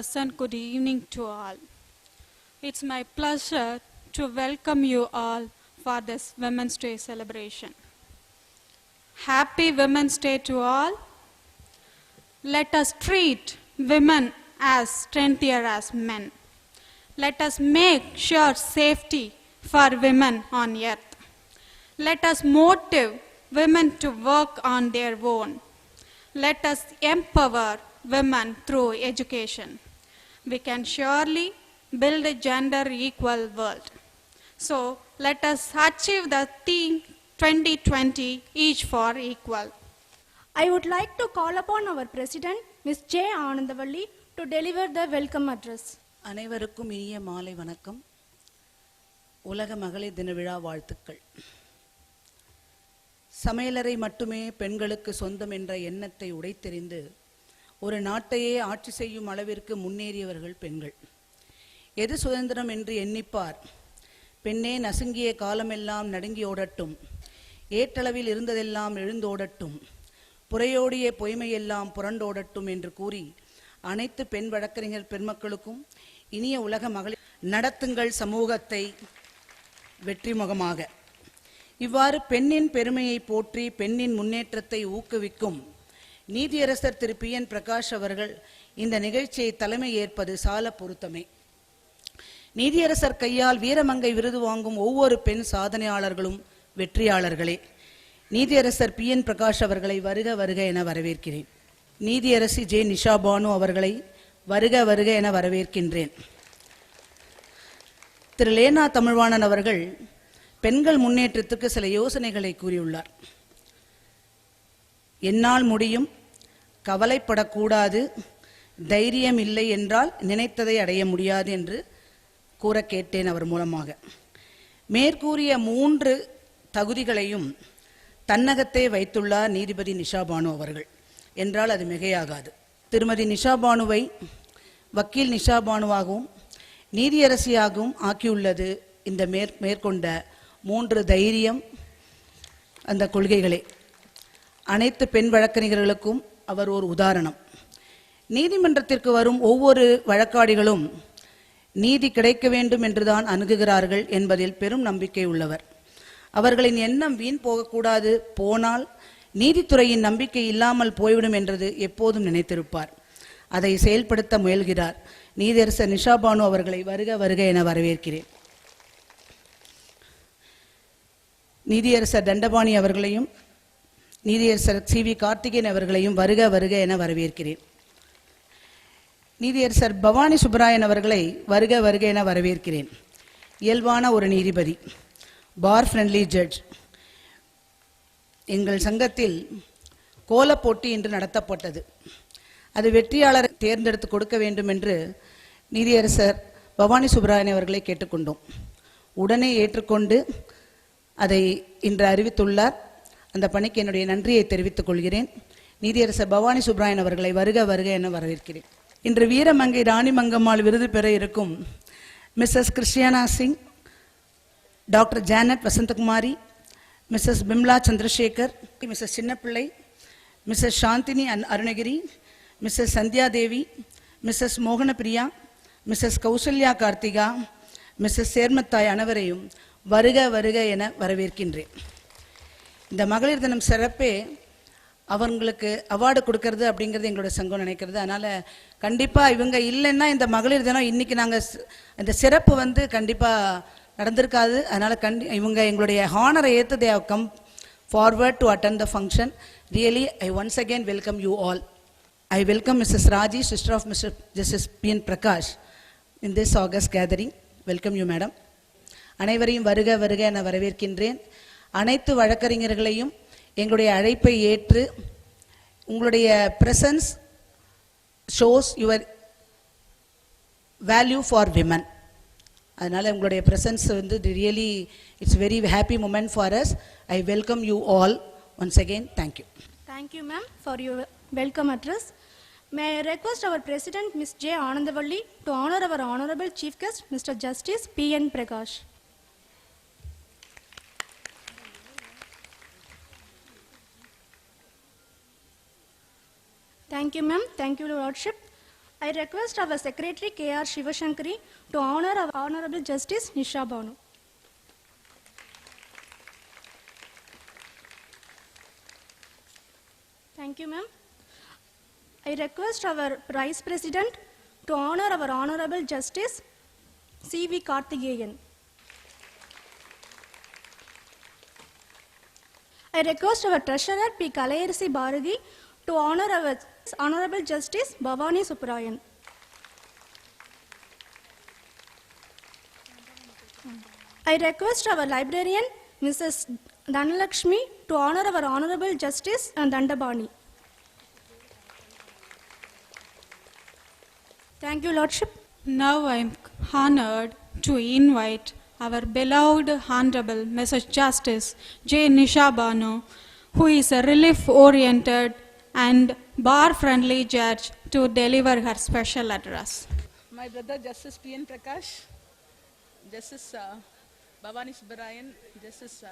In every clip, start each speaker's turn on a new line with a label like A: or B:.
A: pleasant good evening to all. It's my pleasure to welcome you all for this Women's Day celebration. Happy Women's Day to all. Let us treat women as strengthier as men. Let us make sure safety for women on earth. Let us motivate women to work on their own. Let us empower women through education. We can surely build a gender equal world. So let us achieve the theme 2020 each for equal.
B: I would like to call upon our President, Ms. J. Anandavalli, to deliver the welcome address.
C: அனைவருக்கும் இனிய மாலை வணக்கம். உலக மகளிர் தின விழா வாழ்த்துக்கள். சமையலறை மட்டுமே பெண்களுக்கு சொந்தம் என்ற எண்ணத்தை உடைத்தெறிந்து ஒரு நாட்டையே ஆட்சி செய்யும் அளவிற்கு முன்னேறியவர்கள் பெண்கள். எது சுதந்திரம் என்று எண்ணிப்பார். பெண்ணே நசுங்கிய காலமெல்லாம் நடுங்கி ஓடட்டும், ஏற்றளவில் இருந்ததெல்லாம் எழுந்தோடட்டும், புறையோடிய பொய்மையெல்லாம் புரண்டோடட்டும் என்று கூறி அனைத்து பெண் வழக்கறிஞர் பெருமக்களுக்கும் இனிய உலக மகளிர் நடத்துங்கள் சமூகத்தை வெற்றிமுகமாக. இவ்வாறு பெண்ணின் பெருமையை போற்றி பெண்ணின் முன்னேற்றத்தை ஊக்குவிக்கும் நீதியரசர் திரு PN பிரகாஷ் அவர்கள் இந்த நிகழ்ச்சியை தலைமை ஏற்பது சால பொருத்தமே. நீதியரசர் கையால் வீரமங்கை விருது வாங்கும் ஒவ்வொரு பெண் சாதனையாளர்களும் வெற்றியாளர்களே. நீதியரசர் PN பிரகாஷ் அவர்களை வருக வருக என வரவேற்கிறேன். நீதியரசி J. நிஷா பானு அவர்களை வருக வருக என வரவேற்கின்றேன். திரு லேனா தமிழ்வாணன் அவர்கள் பெண்கள் முன்னேற்றத்துக்கு சில யோசனைகளை கூறியுள்ளார். என்னால் முடியும், கவலைப்படக்கூடாது, தைரியம் இல்லை என்றால் நினைத்ததை அடைய முடியாது என்று கூற கேட்டேன் அவர் மூலமாக. மேற்கூறிய 3 தகுதிகளையும் தன்னகத்தே வைத்துள்ளார் நீதிபதி நிஷா பானு அவர்கள் என்றால் அது மிகையாகாது. திருமதி நிஷா பானுவை வக்கீல் நிஷா பானுவாகவும் நீதியரசியாகவும் ஆக்கியுள்ளது இந்த மேற்கொண்ட 3 தைரியம் அந்த கொள்கைகளே. அனைத்து பெண் வழக்கறிஞர்களுக்கும் அவர் ஒரு உதாரணம். நீதிமன்றத்திற்கு வரும் ஒவ்வொரு வழக்காடிகளும் நீதி கிடைக்க வேண்டும் என்றுதான் அணுகுகிறார்கள் என்பதில் பெரும் நம்பிக்கை உள்ளவர். அவர்களின் எண்ணம் வீண் போகக்கூடாது, போனால் நீதித்துறையின் நம்பிக்கை இல்லாமல் போய்விடும் என்றது எப்போதும் நினைத்திருப்பார். அதை செயல்படுத்த முயல்கிறார். நீதியரசர் நிஷா பானு அவர்களை வருக வருக என வரவேற்கிறேன். நீதியரசர் தண்டபாணி அவர்களையும் நீதியரசர் CV கார்த்திகேயன் அவர்களையும் வருக வருக என வரவேற்கிறேன். நீதியரசர் பவானி சுப்பராயன் அவர்களை வருக வருக என வரவேற்கிறேன். இயல்பான ஒரு நீதிபதி, பார் ஃப்ரெண்ட்லி ஜட்ஜ். எங்கள் சங்கத்தில் கோலப் போட்டி இன்று நடத்தப்பட்டது. அது வெற்றியாளரை தேர்ந்தெடுத்து கொடுக்க வேண்டும் என்று நீதியரசர் பவானி சுப்பராயன் அவர்களை கேட்டுக்கொண்டோம். உடனே ஏற்றுக்கொண்டு அதை இன்று அறிவித்துள்ளார். அந்த பணிக்கு என்னுடைய நன்றியை தெரிவித்துக் கொள்கிறேன். நீதியரசர் பவானி சுப்பராயன் அவர்களை வருக வருக என வரவேற்கிறேன். இன்று வீரமங்கை ராணி மங்கம்மாள் விருது பெற இருக்கும் Mrs Christiana Singh, doctor Janet Vasanthakumari, Mrs Bimla Chandrasekar, Mrs Chinnapillai, Mrs Chandini Arunagiri, Mrs Sandhya Devi, Mrs Mohanapriya, Mrs Kausalya Karthika, Mrs Sermathai அனைவரையும் வருக வருக என வரவேற்கின்றேன். இந்த மகளிர் தினம் சிறப்பே அவங்களுக்கு அவார்டு கொடுக்கறது அப்படிங்கிறது எங்களோட சங்கம் நினைக்கிறது. அதனால் கண்டிப்பாக இவங்க இல்லைன்னா இந்த மகளிர் தினம் இன்றைக்கி நாங்கள் இந்த சிறப்பு கண்டிப்பாக நடந்திருக்காது. அதனால் இவங்க எங்களுடைய ஹானரை ஏற்று they have come forward to attend the function. Really I once again welcome you all. I welcome Mrs. Raji, sister of Mr. Justice PN Prakash, in this August gathering. Welcome you, madam. அனைவரையும் வருக வருக என வரவேற்கின்றேன். அனைத்து வழக்கறிஞர்களையும் எங்களுடைய அழைப்பை ஏற்று உங்களுடைய presence shows your value for women. அதனால் உங்களுடைய presence really it's very happy moment for us. I welcome you all once again. Thank you.
B: Thank you, ma'am, for your welcome address. May I request our President, Ms. J. Anandavalli, to honor our Honorable Chief Guest, Mr. Justice PN Prakash. Thank you, ma'am. Thank you, Lordship. I request our Secretary K.R. Shivashankari to honor our Honorable Justice Nisha Banu. Thank you, ma'am. I request our Vice President to honor our Honorable Justice C.V. Karthigeyan. I request our Treasurer P. Kalayarisi Bharati to honor our Honorable Justice Bhavani Subbarayan. I request our librarian Mrs. Dhanalakshmi to honor our Honorable Justice Dandapani. Thank you, Lordship.
A: Now I am honored to invite our beloved Honorable Mrs. Justice J. Nisha Banu, who is a relief-oriented and bar-friendly judge, to deliver her special address.
D: My brother Justice P.N. Prakash, Justice Bhavani Subbarayan, Justice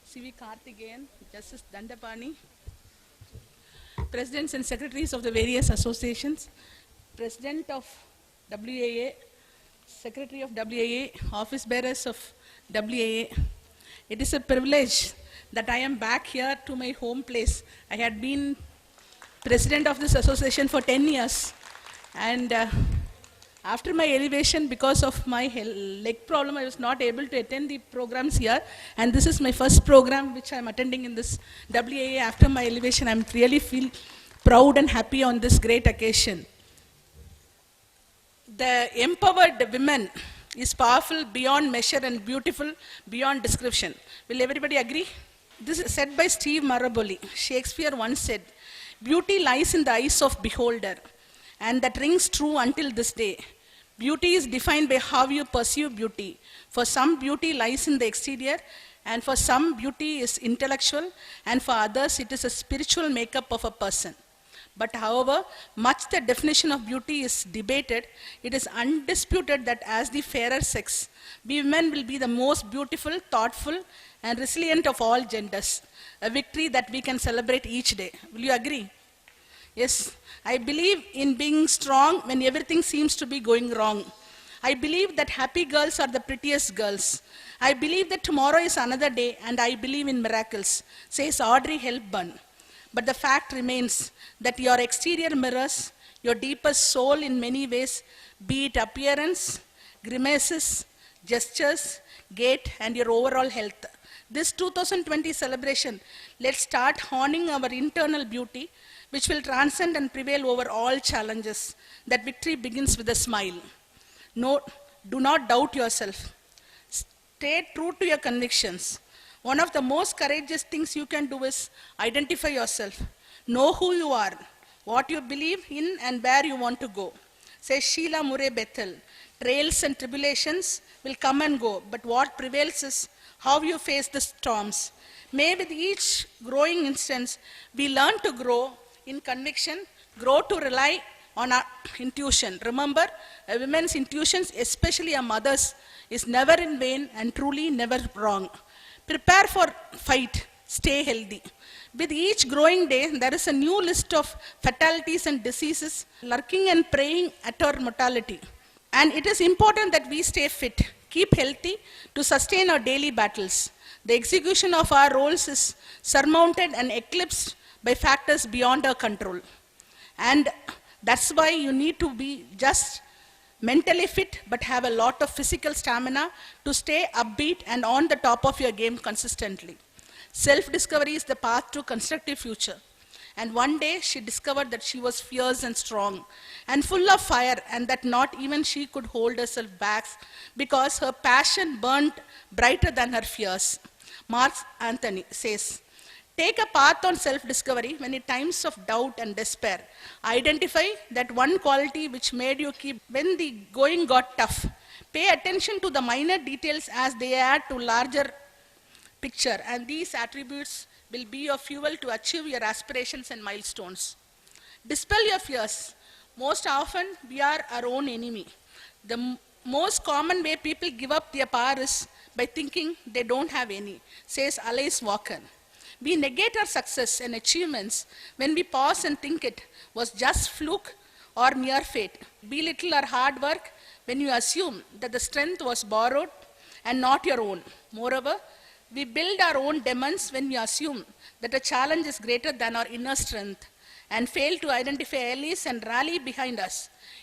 D: C.V. Karthigeyan, Justice Dandapani, Presidents and Secretaries of the various associations, President of WAA, Secretary of WAA, Office Bearers of WAA. It is a privilege that I am back here to my home place. I had been President of this association for 10 years, and after my elevation, because of my leg problem, I was not able to attend the programs here, and this is my first program which I am attending in this WAA. After my elevation, I really feel proud and happy on this great occasion. The empowered women is powerful beyond measure and beautiful beyond description. Will everybody agree? This is said by Steve Maraboli. Shakespeare once said, "Beauty lies in the eyes of beholder," and that rings true until this day. Beauty is defined by how you perceive beauty. For some, beauty lies in the exterior, and for some, beauty is intellectual, and for others, it is a spiritual makeup of a person. But however much the definition of beauty is debated, it is undisputed that as the fairer sex, we women will be the most beautiful, thoughtful, and resilient of all genders. A victory that we can celebrate each day. Will you agree? Yes, I believe in being strong when everything seems to be going wrong. I believe that happy girls are the prettiest girls. I believe that tomorrow is another day, and I believe in miracles, says Audrey Hepburn. But the fact remains that your exterior mirrors your deepest soul in many ways, be it appearance, grimaces, gestures, gait, and your overall health. This 2020 celebration, let's start honing our internal beauty, which will transcend and prevail over all challenges. That victory begins with a smile. No, do not doubt yourself. Stay true to your convictions. One of the most courageous things you can do is identify yourself. Know who you are, what you believe in, and where you want to go. Says Sheila Murray Bethel, trails and tribulations will come and go, but what prevails is how you face the storms. May with each growing instance, we learn to grow in conviction, grow to rely on our intuition. Remember, a woman's intuitions, especially a mother's, is never in vain and truly never wrong. Prepare for fight, stay healthy. With each growing day, there is a new list of fatalities and diseases lurking and preying at our mortality. And it is important that we stay fit, keep healthy to sustain our daily battles. The execution of our roles is surmounted and eclipsed by factors beyond our control. And that's why you need to be just mentally fit, but have a lot of physical stamina to stay upbeat and on the top of your game consistently. Self-discovery is the path to constructive future. And one day she discovered that she was fierce and strong and full of fire, and that not even she could hold herself back because her passion burned brighter than her fears. Mark Anthony says, take a path on self-discovery when in times of doubt and despair. Identify that one quality which made you keep when the going got tough. Pay attention to the minor details as they add to larger picture, and these attributes will be your fuel to achieve your aspirations and milestones. Dispel your fears. Most often, we are our own enemy. The most common way people give up their power is by thinking they don't have any, says Alice Walker. We negate our success and achievements when we pause and think it was just fluke or mere fate. Belittle our hard work when you assume that the strength was borrowed and not your own. Moreover, we build our own demons when we assume that a challenge is greater than our inner strength and fail to identify allies and rally behind us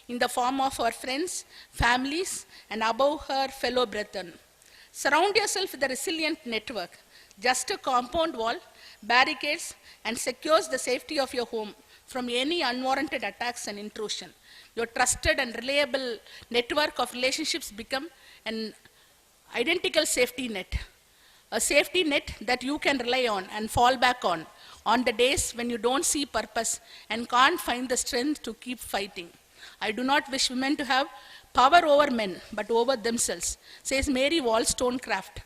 D: in the form of our friends, families, and above her fellow brethren. Surround yourself with a resilient network. Just a compound wall barricades and secures the safety of your home from any unwarranted attacks and intrusion. Your trusted and reliable network of relationships become an identical safety net. A safety net that you can rely on and fall back on the days when you don't see purpose and can't find the strength to keep fighting. I do not wish women to have power over men, but over themselves, says Mary Wollstonecraft.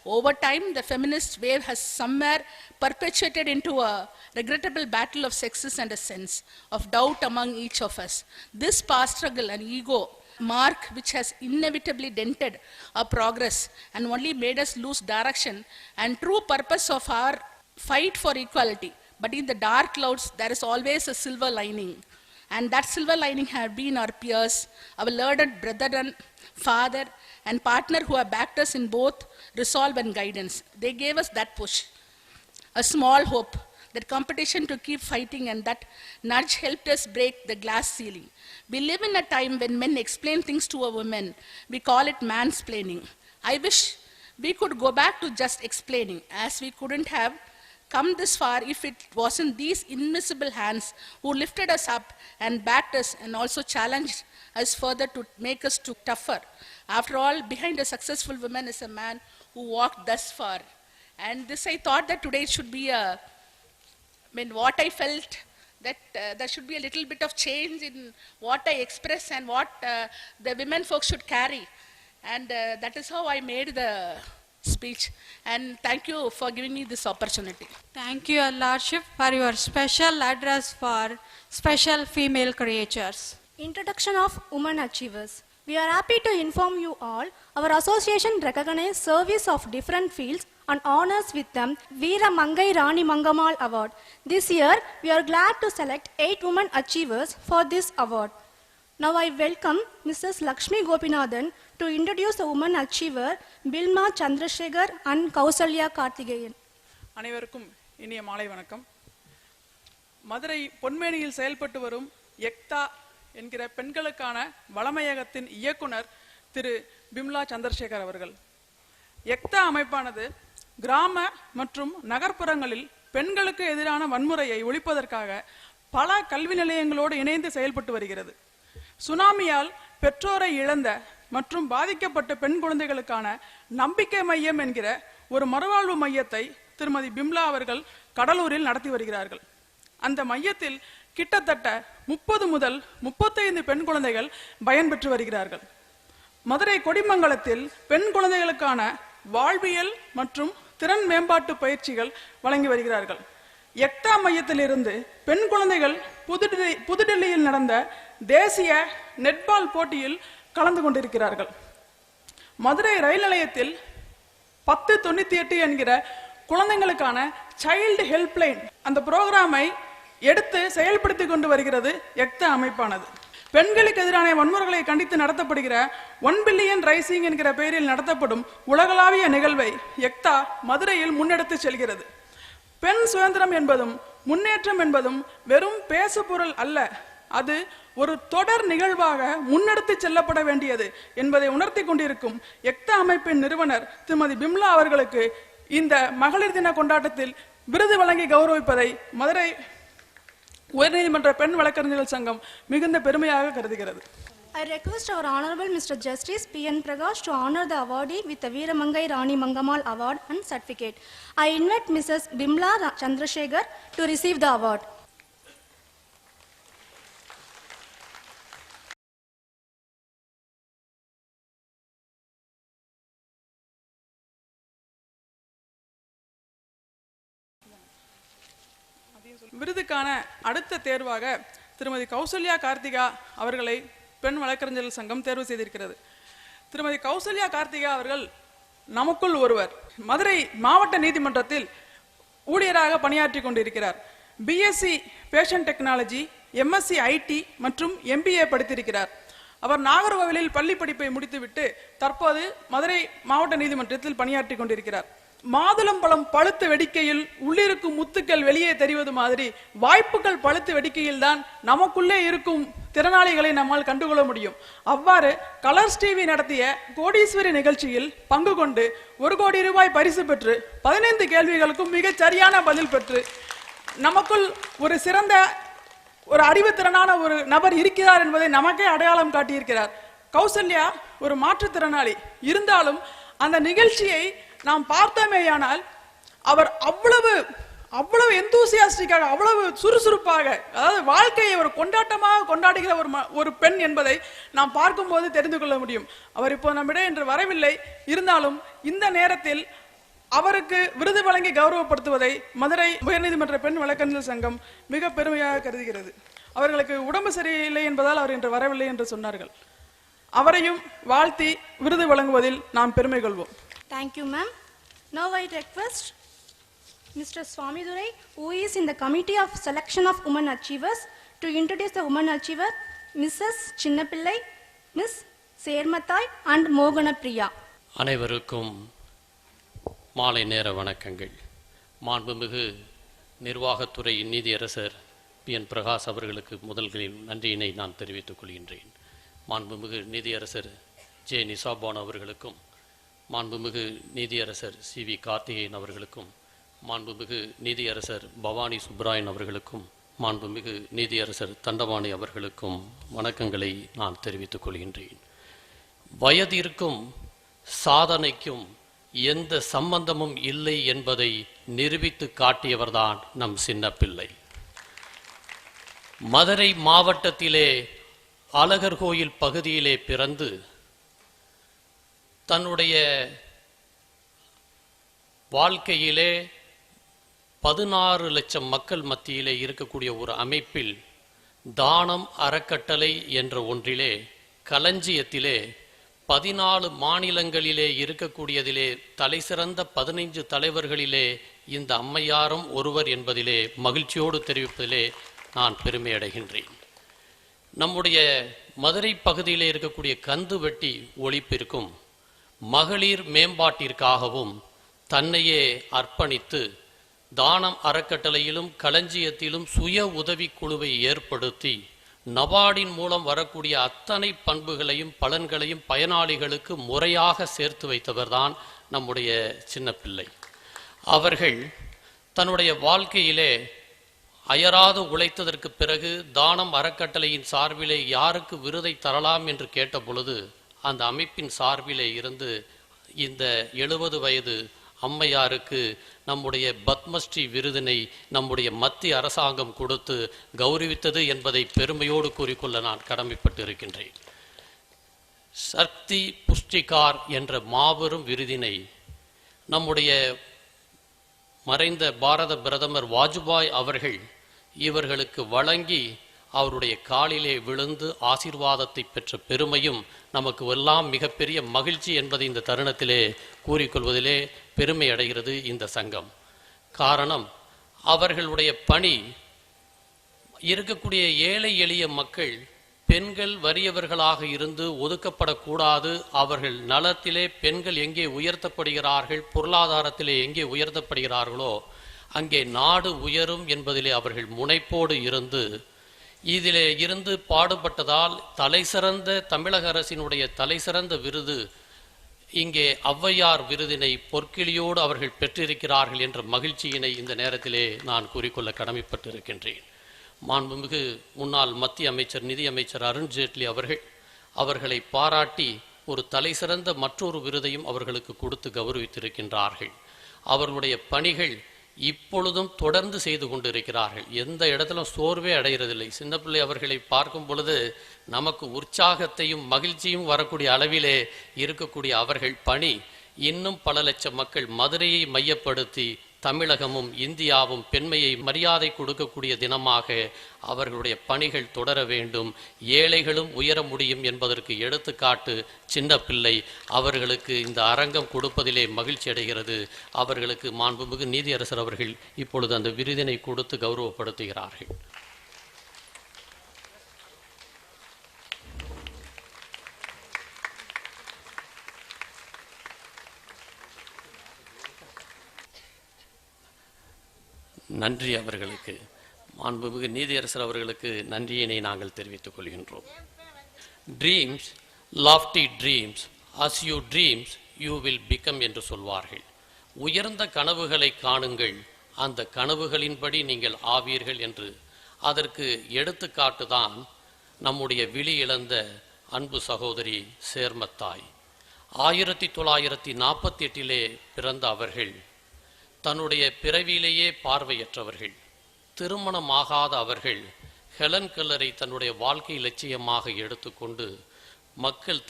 D: Over time, the feminist wave has somewhere perpetuated into a regrettable battle of sexes and a sense of doubt among each of us. This past struggle and ego mark which has inevitably dented our progress and only made us lose direction and true purpose of our fight for equality. But in the dark clouds, there is always a silver lining. And that silver lining have been our peers, our learned brethren, father, and partner who have backed us in both resolve and guidance. They gave us that push, a small hope, that competition to keep fighting, and that nudge helped us break the glass ceiling. We live in a time when men explain things to a woman. We call it mansplaining. I wish we could go back to just explaining, as we couldn't have come this far if it wasn't these invisible hands who lifted us up and backed us and also challenged us further to make us tougher. After all, behind a successful woman is a man who walked thus far. And this, I thought that today should be what I felt, that there should be a little bit of change in what I express and what the women folks should carry. And that is how I made the speech. And thank you for giving me this opportunity.
A: Thank you, Your Lordship, for your special address for special female creatures.
B: Introduction of Women Achievers. We are happy to inform you all, our association recognizes service of different fields and honors with them Veera Mangai Rani Mangamal Award. This year, we are glad to select 8 women achievers for this award. Now I welcome Mrs. Lakshmi Gopinathan to introduce the woman achiever Bilma Chandrasekhar and Kausalya Karthikeyan.
E: அனைவருக்கும் இனிய மாலை வணக்கம். மதுரை பொன்மேனியில் செயல்பட்டு வரும் எக்தா என்கிற பெண்களுக்கான வளமையகத்தின் இயக்குனர் திரு பிம்லா சந்திரசேகர் அவர்கள். எக்தா அமைப்பானது கிராம மற்றும் நகர்ப்புறங்களில் பெண்களுக்கு எதிரான வன்முறையை ஒழிப்பதற்காக பல கல்வி நிலையங்களோடு இணைந்து செயல்பட்டு வருகிறது. சுனாமியால் பெற்றோரை இழந்த மற்றும் பாதிக்கப்பட்ட பெண் குழந்தைகளுக்கான நம்பிக்கை மையம் என்கிற ஒரு மறுவாழ்வு மையத்தை திருமதி பிம்லா அவர்கள் கடலூரில் நடத்தி வருகிறார்கள். அந்த மையத்தில் கிட்டத்தட்ட 30 முதல் 35 பெண் குழந்தைகள் பயன்பெற்று வருகிறார்கள். மதுரை கொடிமங்கலத்தில் பெண் குழந்தைகளுக்கான வாழ்வியல் மற்றும் திறன் மேம்பாட்டு பயிற்சிகள் வழங்கி வருகிறார்கள். எக்தா மையத்திலிருந்து பெண் குழந்தைகள் புதுடில்லியில் நடந்த தேசிய நெட்பால் போட்டியில் கலந்து கொண்டிருக்கிறார்கள். மதுரை ரயில் நிலையத்தில் 1098 என்கிற குழந்தைகளுக்கான சைல்டு ஹெல்ப்லைன் அந்த புரோகிராமை எடுத்து செயல்படுத்தி கொண்டு வருகிறது எக்தா அமைப்பானது. பெண்களுக்கு எதிரான வன்முறைகளை கண்டித்து நடத்தப்படுகிற 1 பில்லியன் ரைசிங் என்கிற பெயரில் நடத்தப்படும் உலகளாவிய நிகழ்வை எக்தா மதுரையில் முன்னெடுத்து செல்கிறது. பெண் சுதந்திரம் என்பதும் முன்னேற்றம் என்பதும் வெறும் பேசு பொருள் அல்ல, அது ஒரு தொடர் நிகழ்வாக முன்னெடுத்து செல்லப்பட வேண்டியது என்பதை உணர்த்தி கொண்டிருக்கும் எக்தா அமைப்பின் நிறுவனர் திருமதி பிம்லா அவர்களுக்கு இந்த மகளிர் தின கொண்டாட்டத்தில் விருது வழங்கி கௌரவிப்பதை மதுரை உயர்நீதிமன்ற பெண் வழக்கறிஞர்கள் சங்கம் மிகுந்த பெருமையாக கருதுகிறது.
B: I request our Honorable Mr. Justice P.N. Prakash to honor the awardee with the Veera Mangai Rani Mangamal Award and certificate. I invite Mrs. Bimla Chandrasekhar to receive the award.
E: விருதுக்கான அடுத்த தேர்வாக திருமதி கௌசல்யா கார்த்திகா அவர்களை பெண் வழக்கறிஞர்கள் சங்கம் தேர்வு செய்திருக்கிறது. திருமதி கௌசல்யா கார்த்திகா அவர்கள் நமக்குள் ஒருவர். மதுரை மாவட்ட நீதிமன்றத்தில் ஊழியராக பணியாற்றி கொண்டிருக்கிறார். BSc fashion technology, MSc IT மற்றும் எம்பிஏ படித்திருக்கிறார். அவர் நாகர்கோவிலில் பள்ளி படிப்பை முடித்துவிட்டு தற்போது மதுரை மாவட்ட நீதிமன்றத்தில் பணியாற்றி கொண்டிருக்கிறார். மாதுளம்பழம் பழுத்து வெடிக்கையில் உள்ளிருக்கும் முத்துக்கள் வெளியே தெரிவது மாதிரி வாய்ப்புகள் பழுத்து வெடிக்கையில் தான் நமக்குள்ளே இருக்கும் திறனாளிகளை நம்மால் கண்டுகொள்ள முடியும். அவ்வாறு கலர்ஸ் டிவி நடத்திய கோடீஸ்வரி நிகழ்ச்சியில் பங்கு கொண்டு 1 கோடி ரூபாய் பரிசு பெற்று 15 கேள்விகளுக்கும் மிகச் சரியான பதில் பெற்று நமக்குள் ஒரு சிறந்த ஒரு அறிவுத்திறனான ஒரு நபர் இருக்கிறார் என்பதை நமக்கே அடையாளம் காட்டியிருக்கிறார். கௌசல்யா ஒரு மாற்றுத்திறனாளி இருந்தாலும் அந்த நிகழ்ச்சியை நாம் பார்த்தோமேயானால் அவர் அவ்வளவு எந்தூசியாஸ்டிக்காக, அவ்வளவு சுறுசுறுப்பாக, அதாவது வாழ்க்கையை ஒரு கொண்டாட்டமாக கொண்டாடுகிற ஒரு பெண் என்பதை நாம் பார்க்கும்போது தெரிந்து கொள்ள முடியும். அவர் இப்போ நம்மிடையே இன்று வரவில்லை. இருந்தாலும் இந்த நேரத்தில் அவருக்கு விருது வழங்கி கௌரவப்படுத்துவதை மதுரை உயர்நீதிமன்ற பெண் வழக்கறிஞர் சங்கம் மிக பெருமையாக கருதுகிறது. அவர்களுக்கு உடம்பு சரியில்லை என்பதால் அவர் இன்று வரவில்லை என்று சொன்னார்கள். அவரையும் வாழ்த்தி விருது வழங்குவதில் நாம் பெருமை கொள்வோம்.
B: Thank you, ma'am. Now I request Mr. Swamidurai, who is in the Committee of Selection of Women Achievers, to introduce the women achiever, Mrs. Chinnapillai, Miss Sermathai and Mogana Priya.
F: அனைவருக்கும் மாலை நேர வணக்கங்கள். மாண்புமிகு நிர்வாகத்துறை நீதியரசர் பி.என். பிரகாஷ் அவர்களுக்கு முதல்களில் நன்றியினை நான் தெரிவித்துக் கொள்கின்றேன். மாண்புமிகு நீதியரசர் ஜே. நிசாபான் அவர்களுக்கும், மாண்புமிகு நீதியரசர் சி.வி. கார்த்திகேயன் அவர்களுக்கும், மாண்புமிகு நீதியரசர் பவானி சுப்ராயன் அவர்களுக்கும், மாண்புமிகு நீதியரசர் தண்டபாணி அவர்களுக்கும் வணக்கங்களை நான் தெரிவித்துக் கொள்கின்றேன். வயதிற்கும் சாதனைக்கும் எந்த சம்பந்தமும் இல்லை என்பதை நிரூபித்து காட்டியவர்தான் நம் சின்னப்பிள்ளை. மதுரை மாவட்டத்திலே அழகர்கோயில் பகுதியிலே பிறந்து தன்னுடைய வாழ்க்கையிலே 16 லட்சம் மக்கள் மத்தியிலே இருக்கக்கூடிய ஒரு அமைப்பில் தானம் அறக்கட்டளை என்ற ஒன்றிலே களஞ்சியத்திலே 14 மாநிலங்களிலே இருக்கக்கூடியதிலே தலைசிறந்த 15 தலைவர்களிலே இந்த அம்மையாரும் ஒருவர் என்பதிலே மகிழ்ச்சியோடு தெரிவிப்பதிலே நான் பெருமை அடைகின்றேன். நம்முடைய மதுரை பகுதியிலே இருக்கக்கூடிய கந்து வெட்டி ஒழிப்பிற்கும் மகளிர் மேம்பாட்டிற்காகவும் தன்னையே அர்ப்பணித்து தானம் அறக்கட்டளையிலும் களஞ்சியத்திலும் சுய உதவி குழுவை ஏற்படுத்தி நபார்டின் மூலம் வரக்கூடிய அத்தனை பண்புகளையும் பலன்களையும் பயனாளிகளுக்கு முறையாக சேர்த்து வைத்தவர்தான் நம்முடைய சின்னப்பிள்ளை. அவர்கள் தன்னுடைய வாழ்க்கையிலே அயராது உழைத்ததற்கு பிறகு தானம் அறக்கட்டளையின் சார்பிலே யாருக்கு விருதை தரலாம் என்று கேட்ட பொழுது அந்த அமைப்பின் சார்பிலே இருந்து இந்த 70 வயது அம்மையாருக்கு நம்முடைய பத்மஸ்ரீ விருதினை நம்முடைய மத்திய அரசாங்கம் கொடுத்து கௌரவித்தது என்பதை பெருமையோடு கூறிக்கொள்ள நான் கடமைப்பட்டு இருக்கின்றேன். சக்தி புஷ்டிகார் என்ற மாபெரும் விருதினை நம்முடைய மறைந்த பாரத பிரதமர் வாஜ்பாய் அவர்கள் இவர்களுக்கு வழங்கி அவருடைய காலிலே விழுந்து ஆசீர்வாதத்தை பெற்ற பெருமையும் நமக்கு எல்லாம் மிகப்பெரிய மகிழ்ச்சி என்பதை இந்த தருணத்திலே கூறிக்கொள்வதிலே பெருமை அடைகிறது இந்த சங்கம். காரணம், அவர்களுடைய பணி இருக்கக்கூடிய ஏழை எளிய மக்கள் பெண்கள் வறியவர்களாக இருந்து ஒதுக்கப்படக்கூடாது, அவர்கள் நலத்திலே பெண்கள் எங்கே உயர்த்தப்படுகிறார்கள், பொருளாதாரத்திலே எங்கே உயர்த்தப்படுகிறார்களோ அங்கே நாடு உயரும் என்பதிலே அவர்கள் முனைப்போடு இருந்து இதிலே இருந்து பாடுபட்டதால் தலைசிறந்த தமிழக அரசினுடைய தலைசிறந்த விருது இங்கே ஔவையார் விருதினை பொற்கிளியோடு அவர்கள் பெற்றிருக்கிறார்கள் என்ற மகிழ்ச்சியினை இந்த நேரத்திலே நான் கூறிக்கொள்ள கடமைப்பட்டிருக்கின்றேன். மாண்புமிகு முன்னாள் மத்திய அமைச்சர் நிதியமைச்சர் அருண்ஜேட்லி அவர்களை பாராட்டி ஒரு தலைசிறந்த மற்றொரு விருதையும் அவர்களுக்கு கொடுத்து கௌரவித்திருக்கின்றார்கள். அவர்களுடைய பணிகள் இப்பொழுதும் தொடர்ந்து செய்து கொண்டிருக்கிறார்கள். எந்த இடத்திலும் சோர்வே அடைகிறதில்லை. சின்னப்பிள்ளை அவர்களை பார்க்கும் பொழுது நமக்கு உற்சாகத்தையும் மகிழ்ச்சியும் வரக்கூடிய அளவிலே இருக்கக்கூடிய அவர்கள் பணி இன்னும் பல லட்சம் மக்கள் மதுரையை மையப்படுத்தி தமிழகமும் இந்தியாவும் பெண்மையை மரியாதை கொடுக்கக்கூடிய தினமாக அவர்களுடைய பணிகள் தொடர வேண்டும். ஏழைகளும் உயர முடியும் என்பதற்கு எடுத்துக்காட்டு சின்னப்பிள்ளை. அவர்களுக்கு இந்த அரங்கம் கொடுப்பதிலே மகிழ்ச்சி அடைகிறது. அவர்களுக்கு மாண்புமிகு நீதியரசர் அவர்கள் இப்பொழுது அந்த விருதினை கொடுத்து கௌரவப்படுத்துகிறார்கள். நன்றி அவர்களுக்கு, மாண்புமிகு நீதியரசர் அவர்களுக்கு நன்றியினை நாங்கள் தெரிவித்துக் கொள்கின்றோம். Dreams, lofty dreams, as you dreams you will become என்று சொல்வார்கள். உயர்ந்த கனவுகளை காணுங்கள், அந்த கனவுகளின்படி நீங்கள் ஆவீர்கள் என்று. அதற்கு எடுத்துக்காட்டு தான் நம்முடைய விழி இழந்த அன்பு சகோதரி சேர்மத்தாய். 1948 பிறந்த அவர்கள் தன்னுடைய பிறவியிலேயே பார்வையற்றவர்கள், திருமணமாகாத அவர்கள் ஹெலன் கெல்லரை தன்னுடைய வாழ்க்கை லட்சியமாக எடுத்துக்கொண்டு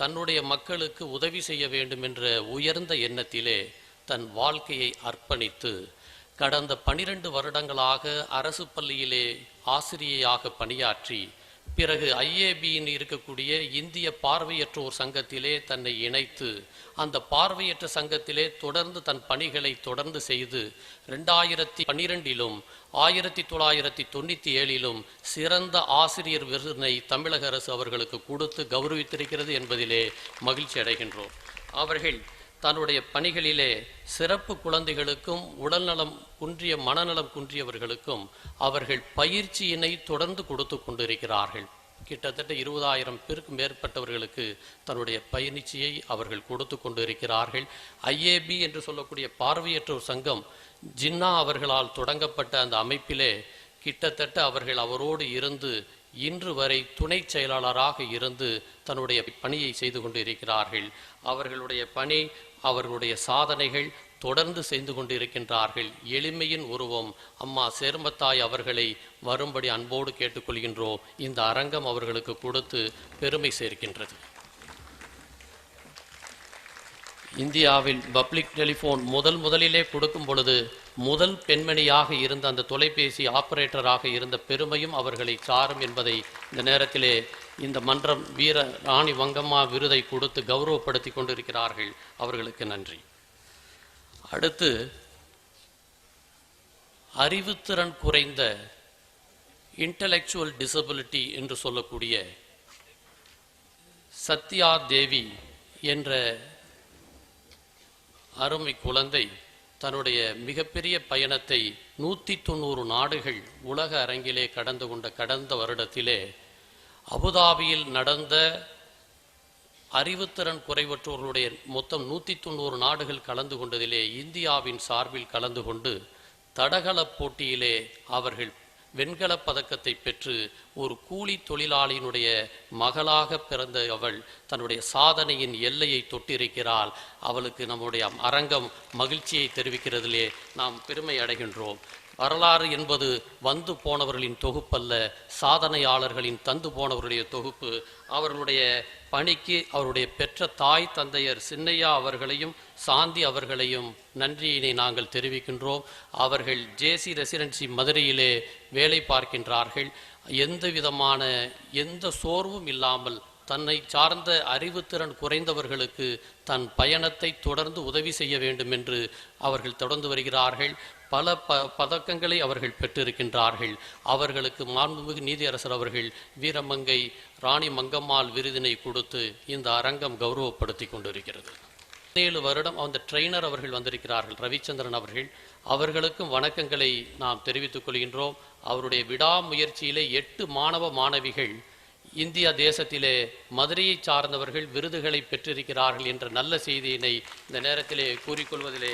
F: தன்னுடைய மக்களுக்கு உதவி செய்ய வேண்டும் என்ற உயர்ந்த எண்ணத்திலே தன் வாழ்க்கையை அர்ப்பணித்து கடந்த 12 வருடங்களாக அரசு பள்ளியிலே ஆசிரியையாக பணியாற்றி பிறகு IABயின் இருக்கக்கூடிய இந்திய பார்வையற்றோர் சங்கத்திலே தன்னை இணைத்து அந்த பார்வையற்ற சங்கத்திலே தொடர்ந்து தன் பணிகளை தொடர்ந்து செய்து 2012 1997 சிறந்த ஆசிரியர் விருதினை தமிழக அரசு அவர்களுக்கு கொடுத்து கௌரவித்திருக்கிறது என்பதிலே மகிழ்ச்சி அடைகின்றோம். அவர்கள் தன்னுடைய பணிகளிலே சிறப்பு குழந்தைகளுக்கும் உடல்நலம் குன்றிய மனநலம் குன்றியவர்களுக்கும் அவர்கள் பயிற்சியினை தொடர்ந்து கொடுத்து கொண்டிருக்கிறார்கள். கிட்டத்தட்ட 20,000 பேருக்கு மேற்பட்டவர்களுக்கு தன்னுடைய பயிற்சியை அவர்கள் கொடுத்து கொண்டிருக்கிறார்கள். IAB என்று சொல்லக்கூடிய பார்வையற்றோர் சங்கம் ஜின்னா அவர்களால் தொடங்கப்பட்ட அந்த அமைப்பிலே கிட்டத்தட்ட அவர்கள் அவரோடு இருந்து இன்று வரை துணை செயலாளராக இருந்து தன்னுடைய பணியை செய்து கொண்டு இருக்கிறார்கள். அவர்களுடைய பணி, அவர்களுடைய சாதனைகள் தொடர்ந்து செய்து கொண்டிருக்கின்றார்கள். எளிமையின் உருவம் அம்மா சேர்மத்தாய் அவர்களை வரும்படி அன்போடு கேட்டுக்கொள்கின்றோம். இந்த அரங்கம் அவர்களுக்கு கொடுத்து பெருமை சேர்க்கின்றது. இந்தியாவில் பப்ளிக் டெலிஃபோன் முதலிலே கொடுக்கும் பொழுது முதல் பெண்மணியாக இருந்த அந்த தொலைபேசி ஆபரேட்டராக இருந்த பெருமையும் அவர்களை சாரும் என்பதை இந்த நேரத்திலே இந்த மன்றம் வீர ராணி மங்கம்மா விருதை கொடுத்து கௌரவப்படுத்தி கொண்டிருக்கிறார்கள். அவர்களுக்கு நன்றி. அடுத்து அறிவுத்திறன் குறைந்த இன்டலெக்சுவல் டிசபிலிட்டி என்று சொல்லக்கூடிய சத்யா தேவி என்ற அருமை குழந்தை தன்னுடைய மிகப்பெரிய பயணத்தை 190 நாடுகள் உலக அரங்கிலே கடந்து கொண்ட கடந்த வருடத்திலே அபுதாபியில் நடந்த அறிவுத்திறன் குறைவற்றோர்களுடைய மொத்தம் 190 நாடுகள் கலந்து கொண்டதிலே இந்தியாவின் சார்பில் கலந்து கொண்டு தடகள போட்டியிலே அவர்கள் வெண்கலப் பதக்கத்தை பெற்று ஒரு கூலி தொழிலாளியினுடைய மகளாக பிறந்த அவள் தன்னுடைய சாதனையின் எல்லையை தொட்டிருக்கிறாள். அவளுக்கு நம்முடைய அரங்கம் மகிழ்ச்சியை தெரிவிக்கிறதிலே நாம் பெருமை அடைகின்றோம். வரலாறு என்பது வந்து போனவர்களின் தொகுப்பல்ல, சாதனையாளர்களின் தந்து போனவர்களுடைய தொகுப்பு. அவர்களுடைய பணிக்கு அவருடைய பெற்ற தாய் தந்தையர் சின்னையா அவர்களையும் சாந்தி அவர்களையும் நன்றியினை நாங்கள் தெரிவிக்கின்றோம். அவர்கள் JC ரெசிடென்சி மதுரையிலே வேலை பார்க்கின்றார்கள். எந்த சோர்வும் இல்லாமல் தன்னை சார்ந்த அறிவுத்திறன் குறைந்தவர்களுக்கு தன் பயணத்தை தொடர்ந்து உதவி செய்ய வேண்டும் என்று அவர்கள் தொடர்ந்து வருகிறார்கள். பல பதக்கங்களை அவர்கள் பெற்றிருக்கின்றார்கள். அவர்களுக்கு மாண்புமிகு நீதியரசர் அவர்கள் வீரமங்கை ராணி மங்கம்மாள் விருதினை கொடுத்து இந்த அரங்கம் கௌரவப்படுத்தி கொண்டிருக்கிறது. 17 வருடம் அந்த ட்ரெய்னர் அவர்கள் வந்திருக்கிறார்கள், ரவிச்சந்திரன் அவர்கள். அவர்களுக்கும் வணக்கங்களை நாம் தெரிவித்துக் கொள்கின்றோம். அவருடைய விடாமுயற்சியிலே 8 மாணவ மாணவிகள் இந்தியா தேசத்திலே மதுரையை சார்ந்தவர்கள் விருதுகளை பெற்றிருக்கிறார்கள் என்ற நல்ல செய்தியினை இந்த நேரத்திலே கூறிக்கொள்வதிலே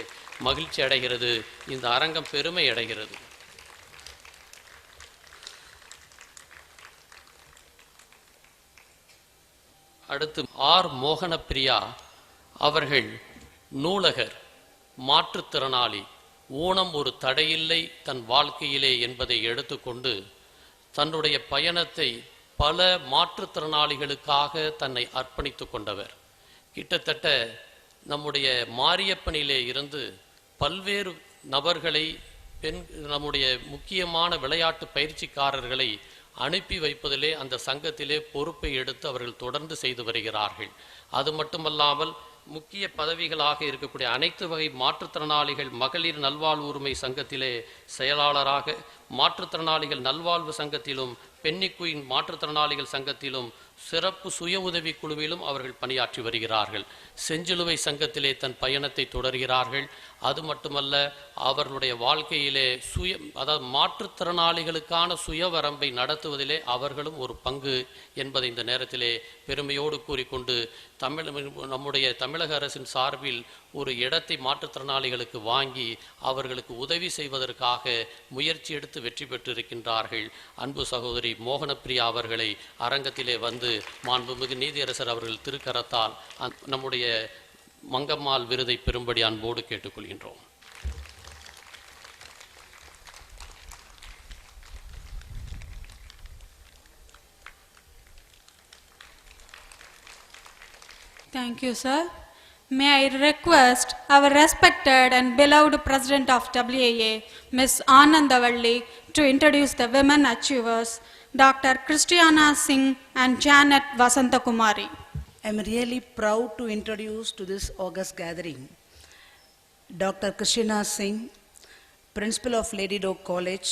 F: மகிழ்ச்சி அடைகிறது. இந்த அரங்கம் பெருமை அடைகிறது. அடுத்து மோகனப்பிரியா அவர்கள் நூலகர், மாற்றுத்திறனாளி. ஊனம் ஒரு தடையில்லை தன் வாழ்க்கையிலே என்பதை எடுத்துக்கொண்டு தன்னுடைய பயணத்தை பல மாற்றுத்திறனாளிகளுக்காக தன்னை அர்ப்பணித்து கொண்டவர். கிட்டத்தட்ட நம்முடைய மாரியப்பனிலே இருந்து பல்வேறு நபர்களை நம்முடைய முக்கியமான விளையாட்டு பயிற்சிக்காரர்களை அனுப்பி வைப்பதிலே அந்த சங்கத்திலே பொறுப்பை எடுத்து அவர்கள் தொடர்ந்து செய்து வருகிறார்கள். அது மட்டுமல்லாமல் முக்கிய பதவிகளாக இருக்கக்கூடிய அனைத்து வகை மாற்றுத்திறனாளிகள் மகளிர் நல்வாழ்வு உரிமை சங்கத்திலே செயலாளராக, மாற்றுத்திறனாளிகள் நல்வாழ்வு சங்கத்திலும், பென்னி குயின் மாற்றுத்திறனாளிகள் சங்கத்திலும் சிறப்பு சுய உதவி குழுவிலும் அவர்கள் பணியாற்றி வருகிறார்கள். செஞ்சிலுவை சங்கத்திலே தன் பயணத்தை தொடர்கிறார்கள். அது மட்டுமல்ல, அவர்களுடைய வாழ்க்கையிலே அதாவது மாற்றுத்திறனாளிகளுக்கான சுயவரம்பை நடத்துவதிலே அவர்களும் ஒரு பங்கு என்பதை இந்த நேரத்திலே பெருமையோடு கூறிக்கொண்டு நம்முடைய தமிழக அரசின் சார்பில் ஒரு இடத்தை மாற்றுத்திறனாளிகளுக்கு வாங்கி அவர்களுக்கு உதவி செய்வதற்காக முயற்சி எடுத்து வெற்றி பெற்றிருக்கின்றார்கள். அன்பு சகோதரி மோகனப்பிரியா அவர்களை அரங்கத்திலே வந்து மாண்புமிகு நீதியரசர் அவர்கள் திருக்கரத்தால் நம்முடைய மங்கம்மாள் விருதை பெறும்படி அன்போடு கேட்டுக்கொள்கின்றோம்.
A: Thank you, sir. May I request our respected and beloved President of WAA, Ms. Anandavalli, to introduce the women achievers, Dr. Christiana Singh and Janet Vasantakumari.
C: I am really proud to introduce to this August gathering Dr. Christiana Singh, Principal of Lady Doak College,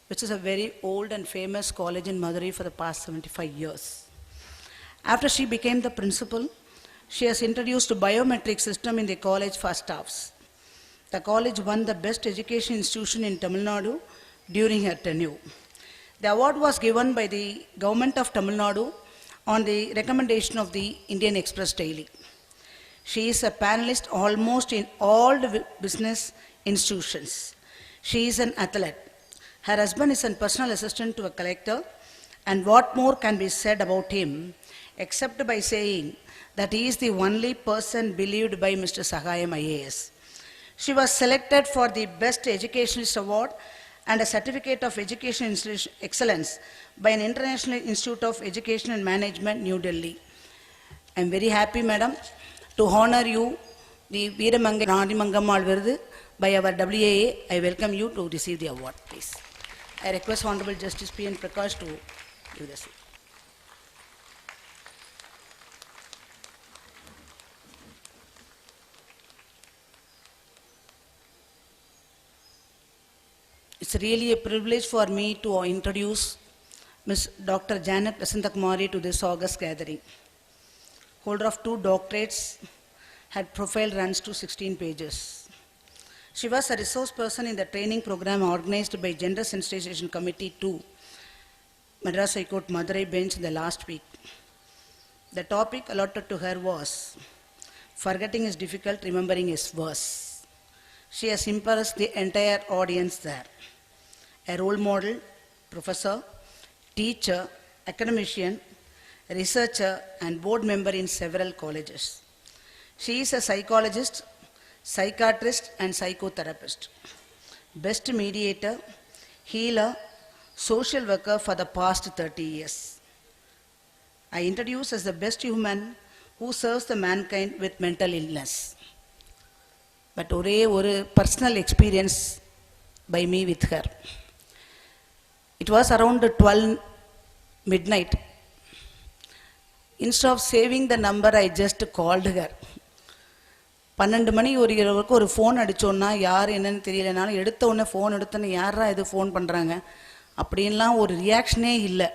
C: which is a very old and famous college in Madurai for the past 75 years. After she became the principal, she has introduced a biometric system in the college for staffs. The college won the best education institution in Tamil Nadu during her tenure. The award was given by the government of Tamil Nadu on the recommendation of the Indian Express Daily. She is a panelist almost in all the business institutions. She is an athlete. Her husband is a personal assistant to a collector, and what more can be said about him except by saying that he is the only person believed by Mr. Sahayam IAS. She was selected for the Best Educationalist Award and a Certificate of Education Excellence by an International Institute of Education and Management, New Delhi. I am very happy, madam, to honor you, the Veeramangai Rani Mangammal Virdu, by our WAA. I welcome you to receive the award, please. I request Honorable Justice P. N. Prakash to give the seat. It's really a privilege for me to introduce Ms. Dr. Janet Vasantakumari to this August gathering. Holder of 2 doctorates, her profile runs to 16 pages. She was a resource person in the training program organized by Gender Sensitization Committee 2, Madras High Court Madurai bench in the last week. The topic allotted to her was, "Forgetting is difficult, remembering is worse." She has impressed the entire audience there. A role model, professor, teacher, academician, researcher, and board member in several colleges. She is a psychologist, psychiatrist, and psychotherapist. Best mediator, healer, social worker for the past 30 years. I introduce as the best human who serves the mankind with mental illness. But ஒரே ஒரு personal experience by me with her. It was around 12 midnight. Instead of saving the number, I just called her. 12 மணி ஒரு இரவுக்கு ஒரு phone அடித்தோன்னா யார் என்னன்னு தெரியலனாலும் எடுத்த உடனே ஃபோன் எடுத்தோன்னே யாரா இது ஃபோன் பண்ணுறாங்க அப்படின்லாம் ஒரு ரியாக்ஷனே இல்லை.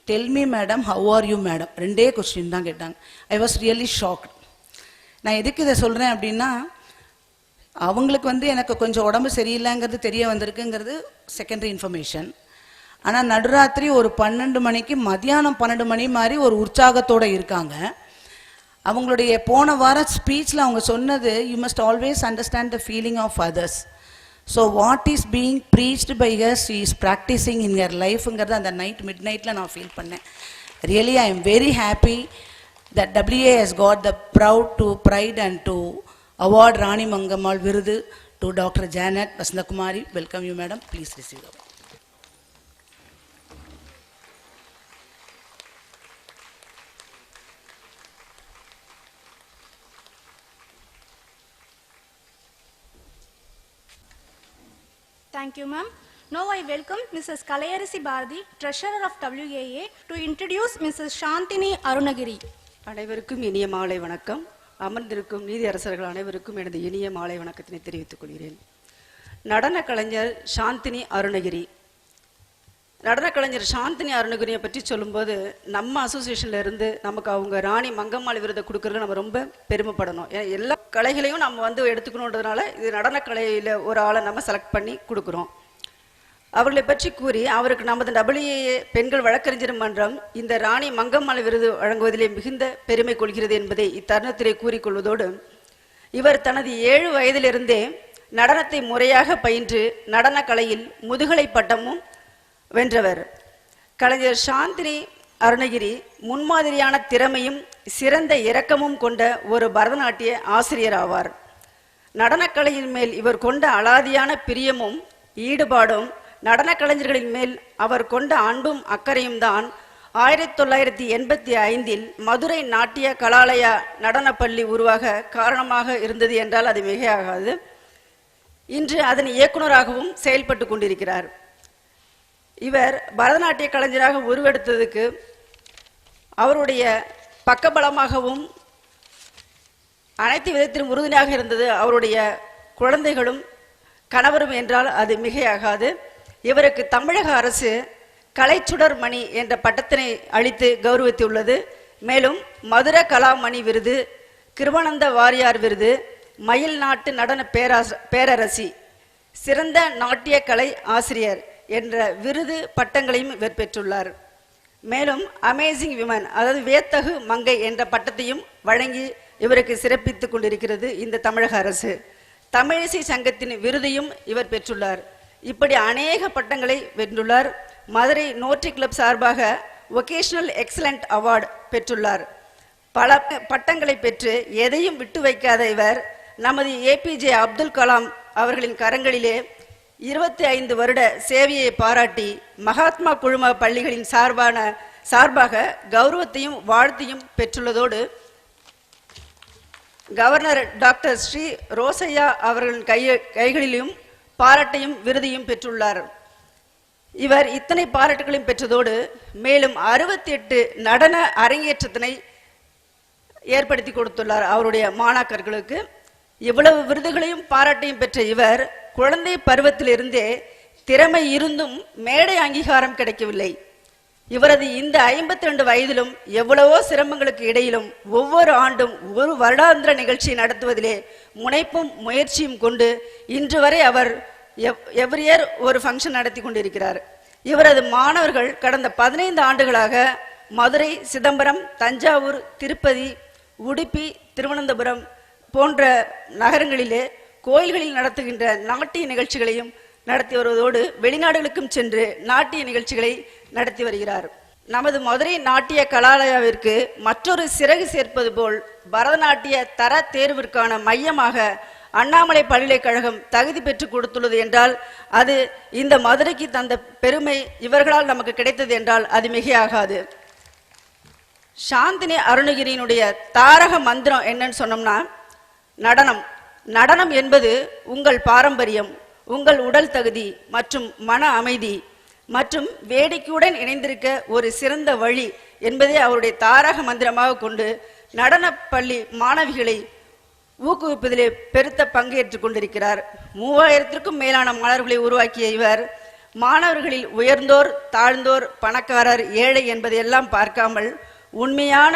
C: Tell me madam, how are you madam, 2 question தான் கேட்டாங்க. I was really shocked. நான் எதுக்கு இதை சொல்கிறேன் அப்படின்னா, அவங்களுக்கு எனக்கு கொஞ்சம் உடம்பு சரியில்லைங்கிறது தெரிய வந்திருக்குங்கிறது செகண்டரி இன்ஃபர்மேஷன். ஆனால் நடுராத்திரி ஒரு 12 மணிக்கு மதியானம் 12 மணி மாதிரி ஒரு உற்சாகத்தோடு இருக்காங்க. அவங்களுடைய போன வாரம் ஸ்பீச்சில் அவங்க சொன்னது, you must always understand the feeling of others. So what is being preached by her she is practising in her லைஃப்ங்கிறது அந்த மிட் நைட்டில் நான் ஃபீல் பண்ணேன். Really I am very happy that WA has got the pride and to award Rani Mangammal Virudu to Dr. Janet Vasantakumari. Welcome you, madam. Please receive the award.
B: Thank you, ma'am. Now I welcome Mrs. Kalayarisi Bharati, Treasurer of WAA, to introduce Mrs. Shantini Arunagiri.
G: அனைவருக்கும் இனிய மாலை வணக்கம். அமர்ந்திருக்கும் நீதியரசர்கள் அனைவருக்கும் எனது இனிய மாலை வணக்கத்தினை தெரிவித்துக் கொள்கிறேன். நடன கலைஞர் சாந்தினி அருணகிரி. நடன கலைஞர் சாந்தினி அருணகிரியை பற்றி சொல்லும்போது நம்ம அசோசியேஷன்ல இருந்து நமக்கு அவங்க ராணி மங்கம்மாள் விருதை கொடுக்கறதுல நம்ம ரொம்ப பெருமைப்படணும். ஏன்னா எல்லா கலைகளையும் நம்ம வந்து எடுத்துக்கணுன்றதுனால இது நடன கலையில ஒரு ஆளை நம்ம செலக்ட் பண்ணி கொடுக்குறோம். அவர்களை பற்றி கூறி அவருக்கு நமது WAA பெண்கள் வழக்கறிஞர் மன்றம் இந்த ராணி மங்கம்மாள் விருது வழங்குவதிலே மிகுந்த பெருமை கொள்கிறது என்பதை இத்தருணத்திலே கூறிக்கொள்வதோடு, இவர் தனது 7 வயதிலிருந்தே நடனத்தை முறையாக பயின்று நடன கலையில் முதுகலை பட்டமும் வென்றவர். கலைஞர் சாந்தினி அருணகிரி முன்மாதிரியான திறமையும் சிறந்த இரக்கமும் கொண்ட ஒரு பரதநாட்டிய ஆசிரியர் ஆவார். நடனக்கலையின் மேல் இவர் கொண்ட அலாதியான பிரியமும் ஈடுபாடும் நடன கலைஞர்களின் மேல் அவர் கொண்ட அன்பும் அக்கறையும் தான் 1985 மதுரை நாட்டிய கலாலயா நடனப்பள்ளி உருவாக காரணமாக இருந்தது என்றால் அது மிகையாகாது. இன்று அதன் இயக்குநராகவும் செயல்பட்டு கொண்டிருக்கிறார். இவர் பரதநாட்டிய கலைஞராக உருவெடுத்ததுக்கு அவருடைய பக்கபலமாகவும் அனைத்து விதத்திலும் உறுதுணையாக இருந்தது அவருடைய குழந்தைகளும் கணவரும் என்றால் அது மிகையாகாது. இவருக்கு தமிழக அரசு கலைச்சுடர் மணி என்ற பட்டத்தினை அளித்து கௌரவித்துள்ளது. மேலும் மதுர கலாமணி விருது, கிருபானந்த வாரியார் விருது, மயில் நாட்டு நடன பேரரசி, சிறந்த நாட்டிய கலை ஆசிரியர் என்ற விருது பட்டங்களையும் இவர் பெற்றுள்ளார். மேலும் அமேசிங் விமன், அதாவது வியத்தகு மங்கை என்ற பட்டத்தையும் வழங்கி இவருக்கு சிறப்பித்துக் கொண்டிருக்கிறது இந்த தமிழக அரசு. தமிழிசை சங்கத்தின் விருதையும் இவர் பெற்றுள்ளார். இப்படி அநேக பட்டங்களை வென்றுள்ளார். மதுரை நோட்டரி கிளப் சார்பாக வொகேஷனல் எக்ஸலண்ட் அவார்டு பெற்றுள்ளார். பல பட்டங்களை பெற்று எதையும் விட்டு வைக்காத இவர் நமது APJ அப்துல் கலாம் அவர்களின் கரங்களிலே 25 வருட சேவையை பாராட்டி மகாத்மா குழும பள்ளிகளின் சார்பாக கௌரவத்தையும் வாழ்த்தையும் பெற்றுள்ளதோடு, கவர்னர் டாக்டர் ஸ்ரீ ரோசையா அவர்களின் கைகளிலும் பாராட்டையும் விருதையும் பெற்றுள்ளார். இவர் இத்தனை பாராட்டுகளையும் பெற்றதோடு மேலும் 68 நடன அரங்கேற்றத்தினை ஏற்படுத்தி கொடுத்துள்ளார் அவருடைய மாணாக்கர்களுக்கு. இவ்வளவு விருதுகளையும் பாராட்டையும் பெற்ற இவர் குழந்தை பருவத்திலிருந்தே திறமை இருந்தும் மேடை அங்கீகாரம் கிடைக்கவில்லை. இவரது இந்த 52 வயதிலும் எவ்வளவோ சிரமங்களுக்கு இடையிலும் ஒவ்வொரு ஆண்டும் ஒரு வருடாந்திர நிகழ்ச்சியை நடத்துவதிலே முனைப்பும் முயற்சியும் கொண்டு இன்று வரை அவர் எவ்ரி இயர் ஒரு ஃபங்க்ஷன் நடத்தி கொண்டிருக்கிறார். இவரது மாணவர்கள் கடந்த 15 ஆண்டுகளாக மதுரை, சிதம்பரம், தஞ்சாவூர், திருப்பதி, உடுப்பி, திருவனந்தபுரம் போன்ற நகரங்களிலே கோயில்களில் நடத்துகின்ற நாட்டிய நிகழ்ச்சிகளையும் நடத்தி வருவதோடு வெளிநாடுகளுக்கும் சென்று நாட்டிய நிகழ்ச்சிகளை நடத்தி வருகிறார். நமது மதுரை நாட்டிய கலாலயாவிற்கு மற்றொரு சிறகு சேர்ப்பது போல் பரதநாட்டிய தர தேர்விற்கான மையமாக அண்ணாமலை பல்கலைக்கழகம் தகுதி பெற்று கொடுத்துள்ளது என்றால் அது இந்த மதுரைக்கு தந்த பெருமை இவர்களால் நமக்கு கிடைத்தது என்றால் அது மிகையாகாது. சாந்தினி அருணகிரியினுடைய தாரக மந்திரம் என்னன்னு சொன்னோம்னா, நடனம் என்பது உங்கள் பாரம்பரியம், உங்கள் உடல் தகுதி மற்றும் மன அமைதி மற்றும் வேடிக்கையுடன் இணைந்திருக்க ஒரு சிறந்த வழி என்பதை அவருடைய தாரக மந்திரமாக கொண்டு நடனப்பள்ளி மாணவிகளை ஊக்குவிப்பதிலே பெருத்த பங்கேற்றுக் கொண்டிருக்கிறார். 3000க்கும் மேலான மாணவர்களை உருவாக்கிய இவர் மாணவர்களில் உயர்ந்தோர், தாழ்ந்தோர், பணக்காரர், ஏழை என்பதையெல்லாம் பார்க்காமல் உண்மையான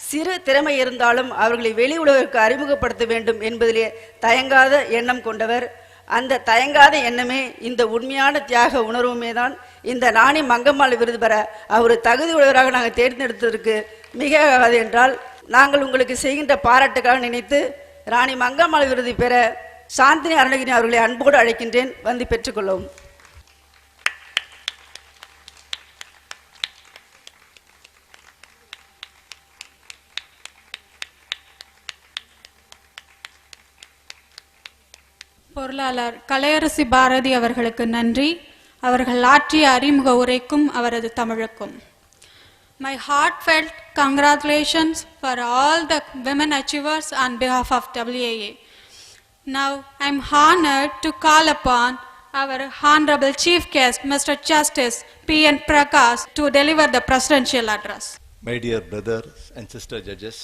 G: சிறு திறமை இருந்தாலும் அவர்களை வெளி உலகிற்கு அறிமுகப்படுத்த வேண்டும் என்பதிலே தயங்காத எண்ணம் கொண்டவர். அந்த தயங்காத எண்ணமே இந்த உண்மையான தியாக உணர்வுமே தான் இந்த ராணி மங்கம்மாள் விருது பெற அவர் தகுதி உடையவராக நாங்கள் தேர்ந்தெடுத்ததற்கு மிக ஆகாது என்றால், நாங்கள் உங்களுக்கு செய்கின்ற பாராட்டுக்காக நினைத்து ராணி மங்கம்மாள் விருது பெற சாந்தினி அருணகிரி அவர்களை அன்போடு அழைக்கின்றேன், வந்து பெற்றுக்கொள்ளவும்.
A: பொருளாளர் கலையரசி பாரதி அவர்களுக்கு நன்றி. அவர்கள் ஆற்றிய அறிமுக உரைக்கும் அவரது தமிழுக்கும். My heartfelt congratulations for all the women achievers on behalf of WAA. Now I am honored to call upon our Honorable Chief Guest, Mr. Justice P.N. Prakash, to deliver the presidential address.
H: My dear brothers and sister judges,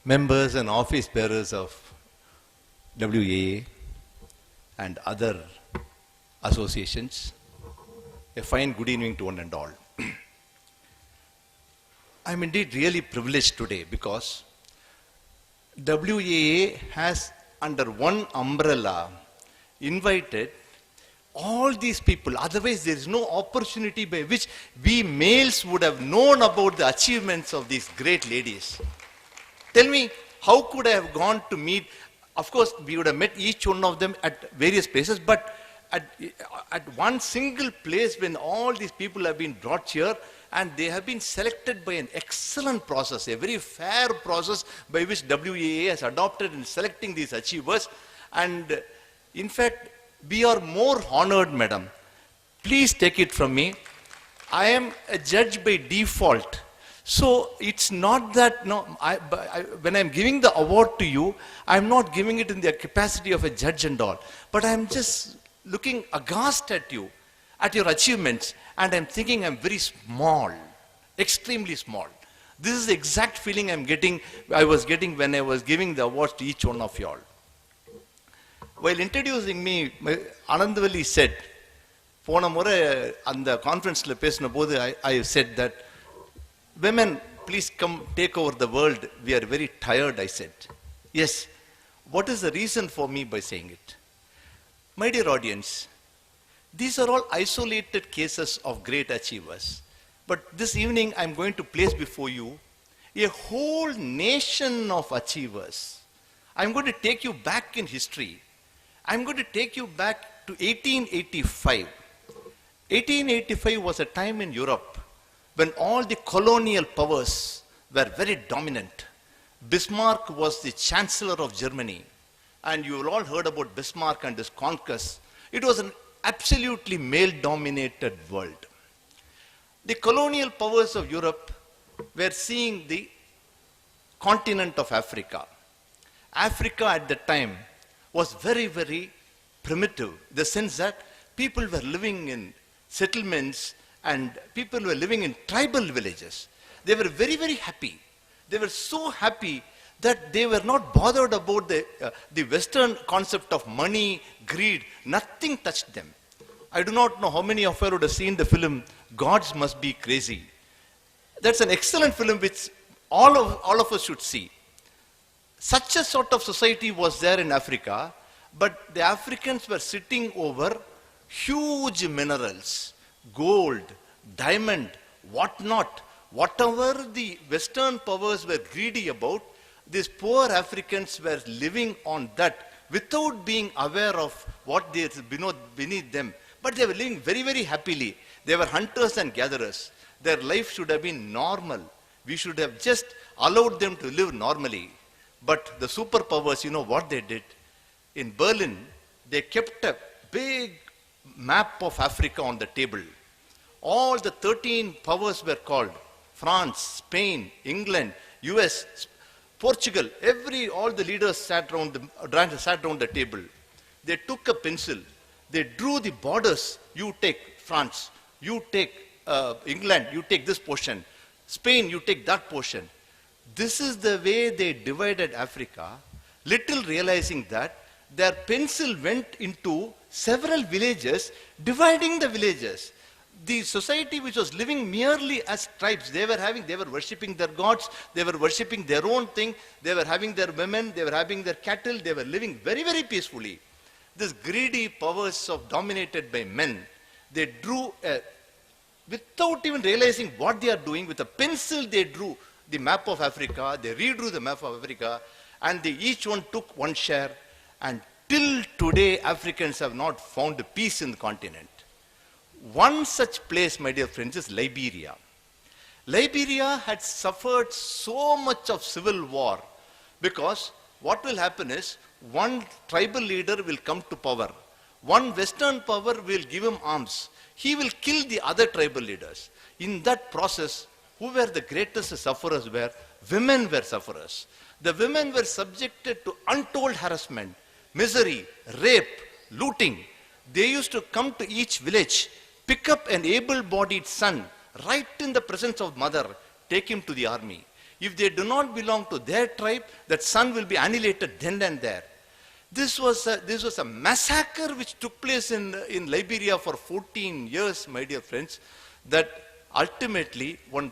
H: members and office bearers of WAA and other associations, A fine good evening to one and all. I'm indeed really privileged today because WAA has under one umbrella invited all these people. Otherwise, there is no opportunity by which we males would have known about the achievements of these great ladies. Tell me, how could I have gone to meet? Of course, we would have met each one of them at various places, but at one single place when all these people have been brought here and they have been selected by an excellent process, a very fair process by which WAA has adopted in selecting these achievers. And in fact, we are more honored, madam. Please take it from me. I am a judge by default. So it's not that, no, when I'm giving the award to you, I'm not giving it in the capacity of a judge and all. But I'm just looking aghast at you, at your achievements, and I'm thinking I'm very small, extremely small. This is the exact feeling I was getting when I was giving the awards to each one of you all. While introducing me, Anandavali said, போன முறை அந்த கான்ஃபரன்ஸ்ல பேசின போது I said that women, please come take over the world. We are very tired, I said. Yes. What is the reason for me by saying it? My dear audience, these are all isolated cases of great achievers. But this evening, I'm going to place before you a whole nation of achievers. I'm going to take you back in history. I'm going to take you back to 1885. 1885 was a time in Europe when all the colonial powers were very dominant. Bismarck was the Chancellor of Germany, and you all heard about Bismarck and his conquests. It was an absolutely male-dominated world. The colonial powers of Europe were seeing the continent of Africa. Africa at the time was very, very primitive, in the sense that people were living in settlements and people were living in tribal villages. They were very, very happy. They were so happy that they were not bothered about the Western concept of money, greed. Nothing touched them. I do not know how many of you would have seen the film Gods Must Be Crazy. That's an excellent film which all of us should see. Such a sort of society was there in Africa, but the Africans were sitting over huge minerals, gold, diamond, whatnot. Whatever the Western powers were greedy about, these poor Africans were living on that without being aware of what is beneath them. But they were living very, very happily. They were hunters and gatherers. Their life should have been normal. We should have just allowed them to live normally. But the superpowers, you know what they did? In Berlin, they kept a big map of Africa on the table. All the 13 powers were called. France, Spain, England, US, Portugal, all the leaders sat around the table. They took a pencil. They drew the borders. You take France. You take England. You take this portion. Spain, you take that portion. This is the way they divided Africa, little realizing that their pencil went into several villages, dividing the villages. The society which was living merely as tribes, they were worshipping their gods, they were worshipping their own thing, they were having their women, they were having their cattle, they were living very, very peacefully. These greedy powers dominated by men, they drew, without even realizing what they are doing, with a pencil they drew the map of Africa, they redrew the map of Africa, and each one took one share, and till today Africans have not found peace in the continent. One such place, my dear friends, is Liberia. Liberia had suffered so much of civil war because what will happen is one tribal leader will come to power. One Western power will give him arms. He will kill the other tribal leaders. In that process, who were the greatest sufferers were? Women were sufferers. The women were subjected to untold harassment, misery, rape, looting. They used to come to each village, pick up an able-bodied son, right in the presence of mother, take him to the army. If they do not belong to their tribe, that son will be annihilated then and there. This was a massacre which took place in Liberia for 14 years, my dear friends, that ultimately one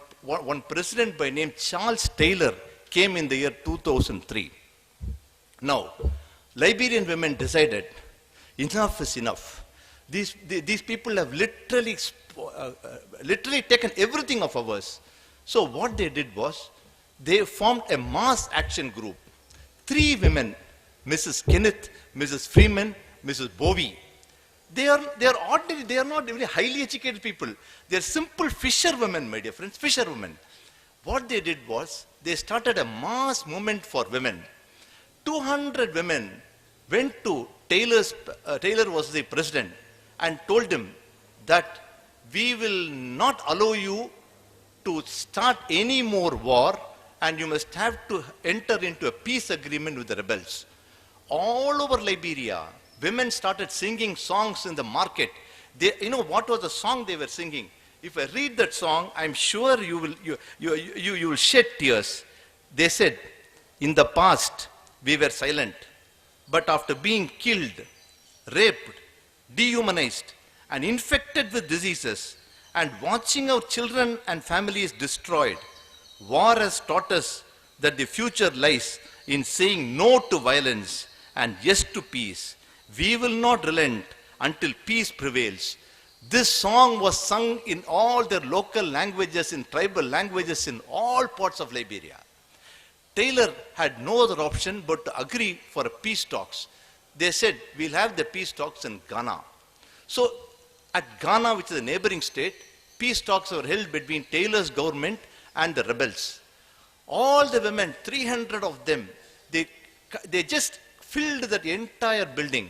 H: president by name Charles Taylor came in the year 2003. Now, Liberian women decided enough is enough. These people have literally taken everything of ours. So what they did was, they formed a mass action group. 3 women, Mrs. Kenneth, Mrs. Freeman, Mrs. Bowie. They are ordinary, they are not very highly educated people. They are simple fisherwomen, my dear friends, fisherwomen. What they did was, they started a mass movement for women. 200 women went to Taylor was the president, and told him that we will not allow you to start any more war, and you must have to enter into a peace agreement with the rebels. All over Liberia, women started singing songs in the market. You know what was the song they were singing? If I read that song, I'm sure you will shed tears. They said, in the past, we were silent, but after being killed, raped, dehumanized, and infected with diseases, and watching our children and families destroyed, war has taught us that the future lies in saying no to violence and yes to peace. We will not relent until peace prevails. This song was sung in all their local languages, in tribal languages in all parts of Liberia. Taylor had no other option but to agree for a peace talks. They said, we'll have the peace talks in Ghana. So at Ghana, which is a neighboring state, peace talks were held between Taylor's government and the rebels. All the women, 300 of them, they just filled that entire building.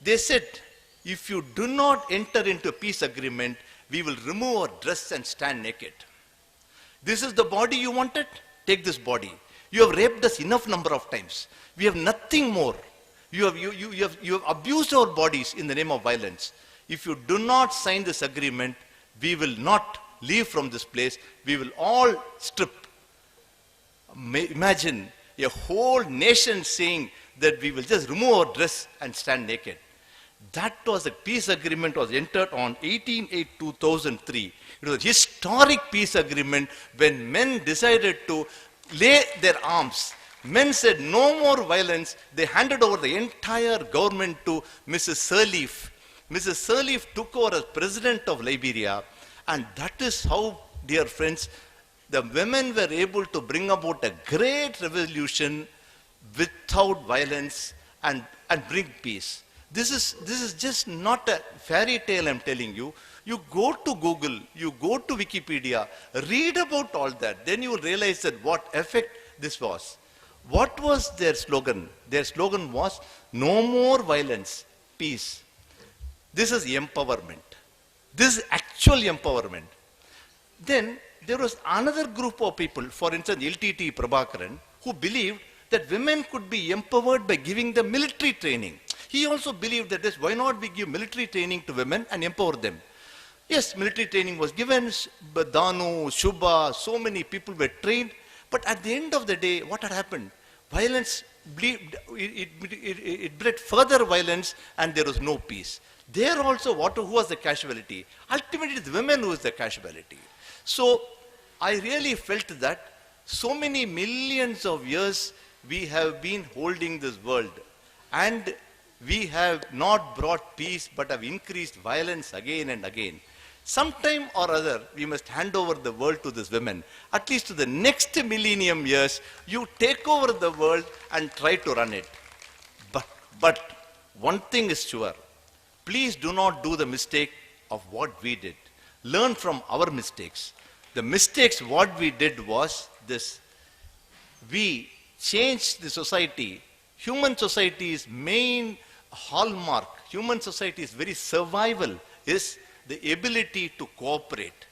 H: They said, if you do not enter into a peace agreement, we will remove our dress and stand naked. This is the body you wanted? Take this body. You have raped us enough number of times. We have nothing more. You have abused our bodies in the name of violence. If you do not sign this agreement, we will not leave from this place. We will all strip. Imagine a whole nation saying that we will just remove our dress and stand naked. That was a peace agreement was entered on 18/8/2003. It was a historic peace agreement when men decided to lay their arms. Men said no more violence. They handed over the entire government to Mrs. Sirleaf. Mrs. Sirleaf took over as president of Liberia, and that is how, dear friends, the women were able to bring about a great revolution without violence and bring peace. This is just not a fairy tale I'm telling you. You go to Google, you go to Wikipedia, read about all that, then you will realize that what effect this was. What was their slogan? Their slogan was, no more violence, peace. This is empowerment. This is actual empowerment. Then there was another group of people, for instance, LTT Prabhakaran, who believed that women could be empowered by giving them military training. He also believed that why not we give military training to women and empower them? Yes, military training was given, Danu, Shubha, so many people were trained, but at the end of the day, what had happened? Violence, it bred further violence and there was no peace. There also, who was the casualty? Ultimately, it's the women who is the casualty. So, I really felt that so many millions of years we have been holding this world, and we have not brought peace but have increased violence again and again. Sometime or other, we must hand over the world to these women. At least to the next millennium years, you take over the world and try to run it. But one thing is sure. Please do not do the mistake of what we did. Learn from our mistakes. The mistakes what we did was this. We changed the society. Human society's main hallmark, human society's very survival is the ability to cooperate.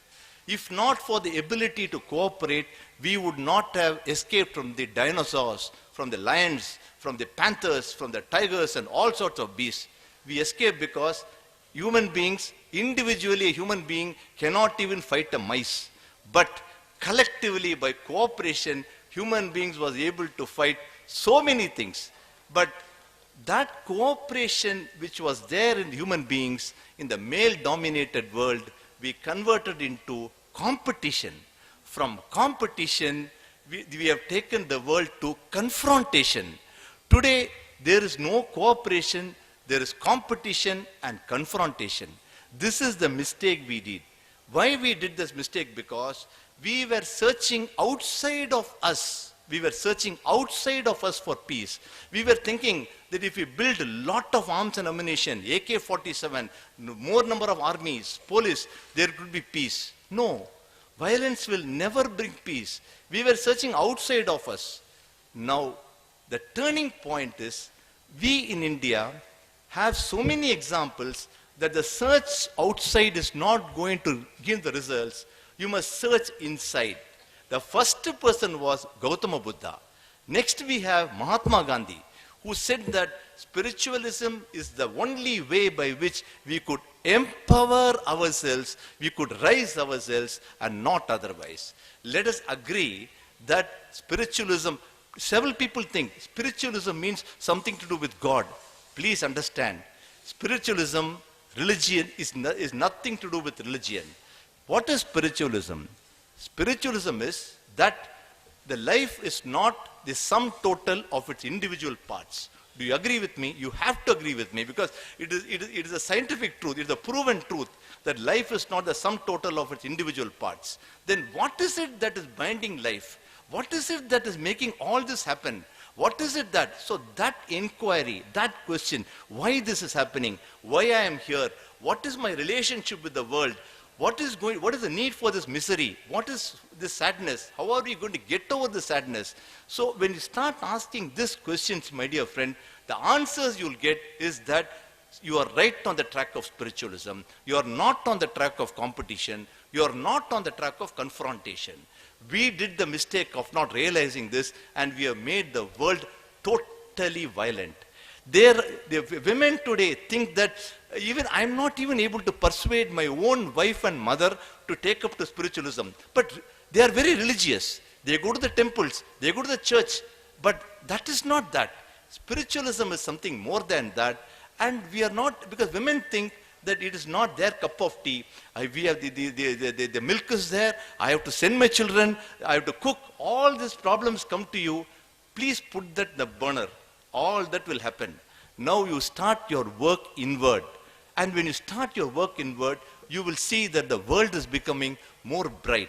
H: If not for the ability to cooperate, we would not have escaped from the dinosaurs, from the lions, from the panthers, from the tigers and all sorts of beasts. We escaped because human beings, individually a human being cannot even fight a mice. But collectively by cooperation, human beings was able to fight so many things. But that cooperation which was there in human beings in the male-dominated world, we converted into competition. From competition, we have taken the world to confrontation. Today, there is no cooperation, there is competition and confrontation. This is the mistake we did. Why we did this mistake? Because we were searching outside of us. We were searching outside of us for peace. We were thinking that if we build a lot of arms and ammunition, AK-47, more number of armies, police, there could be peace. No, violence will never bring peace. We were searching outside of us. Now, the turning point is, we in India have so many examples that the search outside is not going to give the results. You must search inside. The first person was Gautama Buddha. Next we have Mahatma Gandhi, who said that spiritualism is the only way by which we could empower ourselves, we could rise ourselves, and not otherwise. Let us agree that spiritualism, several people think spiritualism means something to do with God. Please understand, spiritualism, religion is nothing to do with religion. What is spiritualism? Spiritualism is that the life is not the sum total of its individual parts. Do you agree with me? You have to agree with me, because it is a scientific truth, it is a proven truth that life is not the sum total of its individual parts. Then what is it that is binding life? What is it that is making all this happen? What is it that? So that inquiry, that question, why this is happening, why I am here, what is my relationship with the world, what is the need for this misery, what is this sadness, how are we going to get over the sadness? So when you start asking these questions, my dear friend, the answers you'll get is that you are right on the track of spiritualism, you are not on the track of competition, you are not on the track of confrontation. We did the mistake of not realizing this, and we have made the world totally violent. The women today think that even I'm not even able to persuade my own wife and mother to take up to spiritualism. But they are very religious. They go to the temples, they go to the church. But that is not that. Spiritualism is something more than that. And we are not, because women think that it is not their cup of tea. We have the milk is there, I have to send my children, I have to cook, all these problems come to you. Please put that in the burner. All that will happen. Now you start your work inward. And when you start your work inward, you will see that the world is becoming more bright.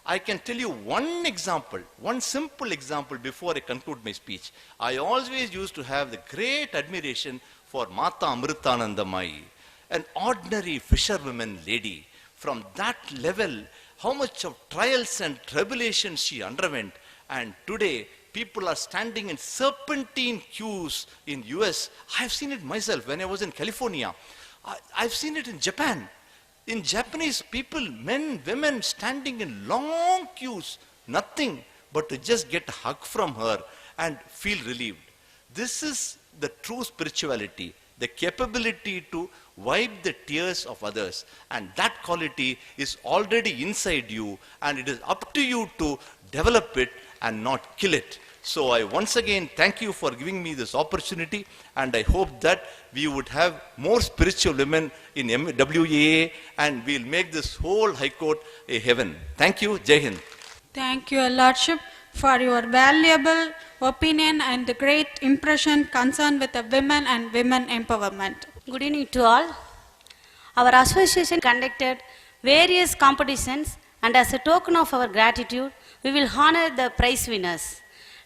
H: I can tell you one example, one simple example before I conclude my speech. I always used to have the great admiration for Mata Amritanandamayi, an ordinary fisherwoman lady. From that level, how much of trials and tribulations she underwent. And today, people are standing in serpentine queues in US. I've seen it myself when I was in California. I've seen it in Japan. In Japanese people, men, women standing in long queues, nothing but to just get a hug from her and feel relieved. This is the true spirituality, the capability to wipe the tears of others. And that quality is already inside you, and it is up to you to develop it and not kill it. So I once again thank you for giving me this opportunity, and I hope that we would have more spiritual women in WAA, and we'll make this whole High Court a heaven. Thank you. Jai Hind.
A: Thank you, Your Lordship, for your valuable opinion and the great impression concerned with the women and women empowerment.
I: Good evening to all. Our association conducted various competitions, and as a token of our gratitude, we will honor the prize winners.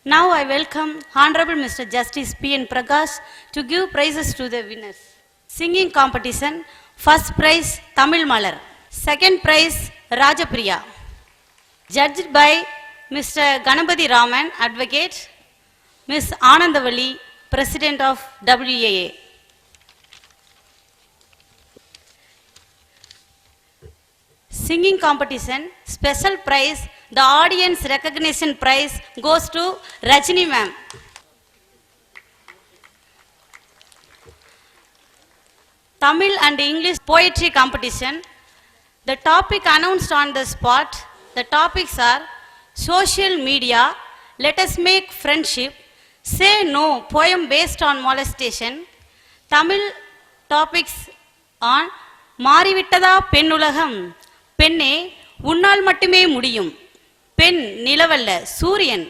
I: Now I welcome Honorable Mr. Justice P.N. Prakash to give prizes to the winners. Singing competition, first prize Tamil Malar, second prize Rajapriya. Judged by Mr. Ganapati Raman, Advocate, Ms. Anandavali, President of WAA. Singing competition, special prize, the audience recognition prize goes to Rajini ma'am. Tamil and English poetry competition, the topic announced on the spot, the topics are social media, let us make friendship, Say No poem based on molestation. Tamil topics on மாறிவிட்டதா பெண்ணுலகம், பெண்ணே உன்னால் மட்டுமே முடியும், பெண் நிலவல்ல சூரியன்,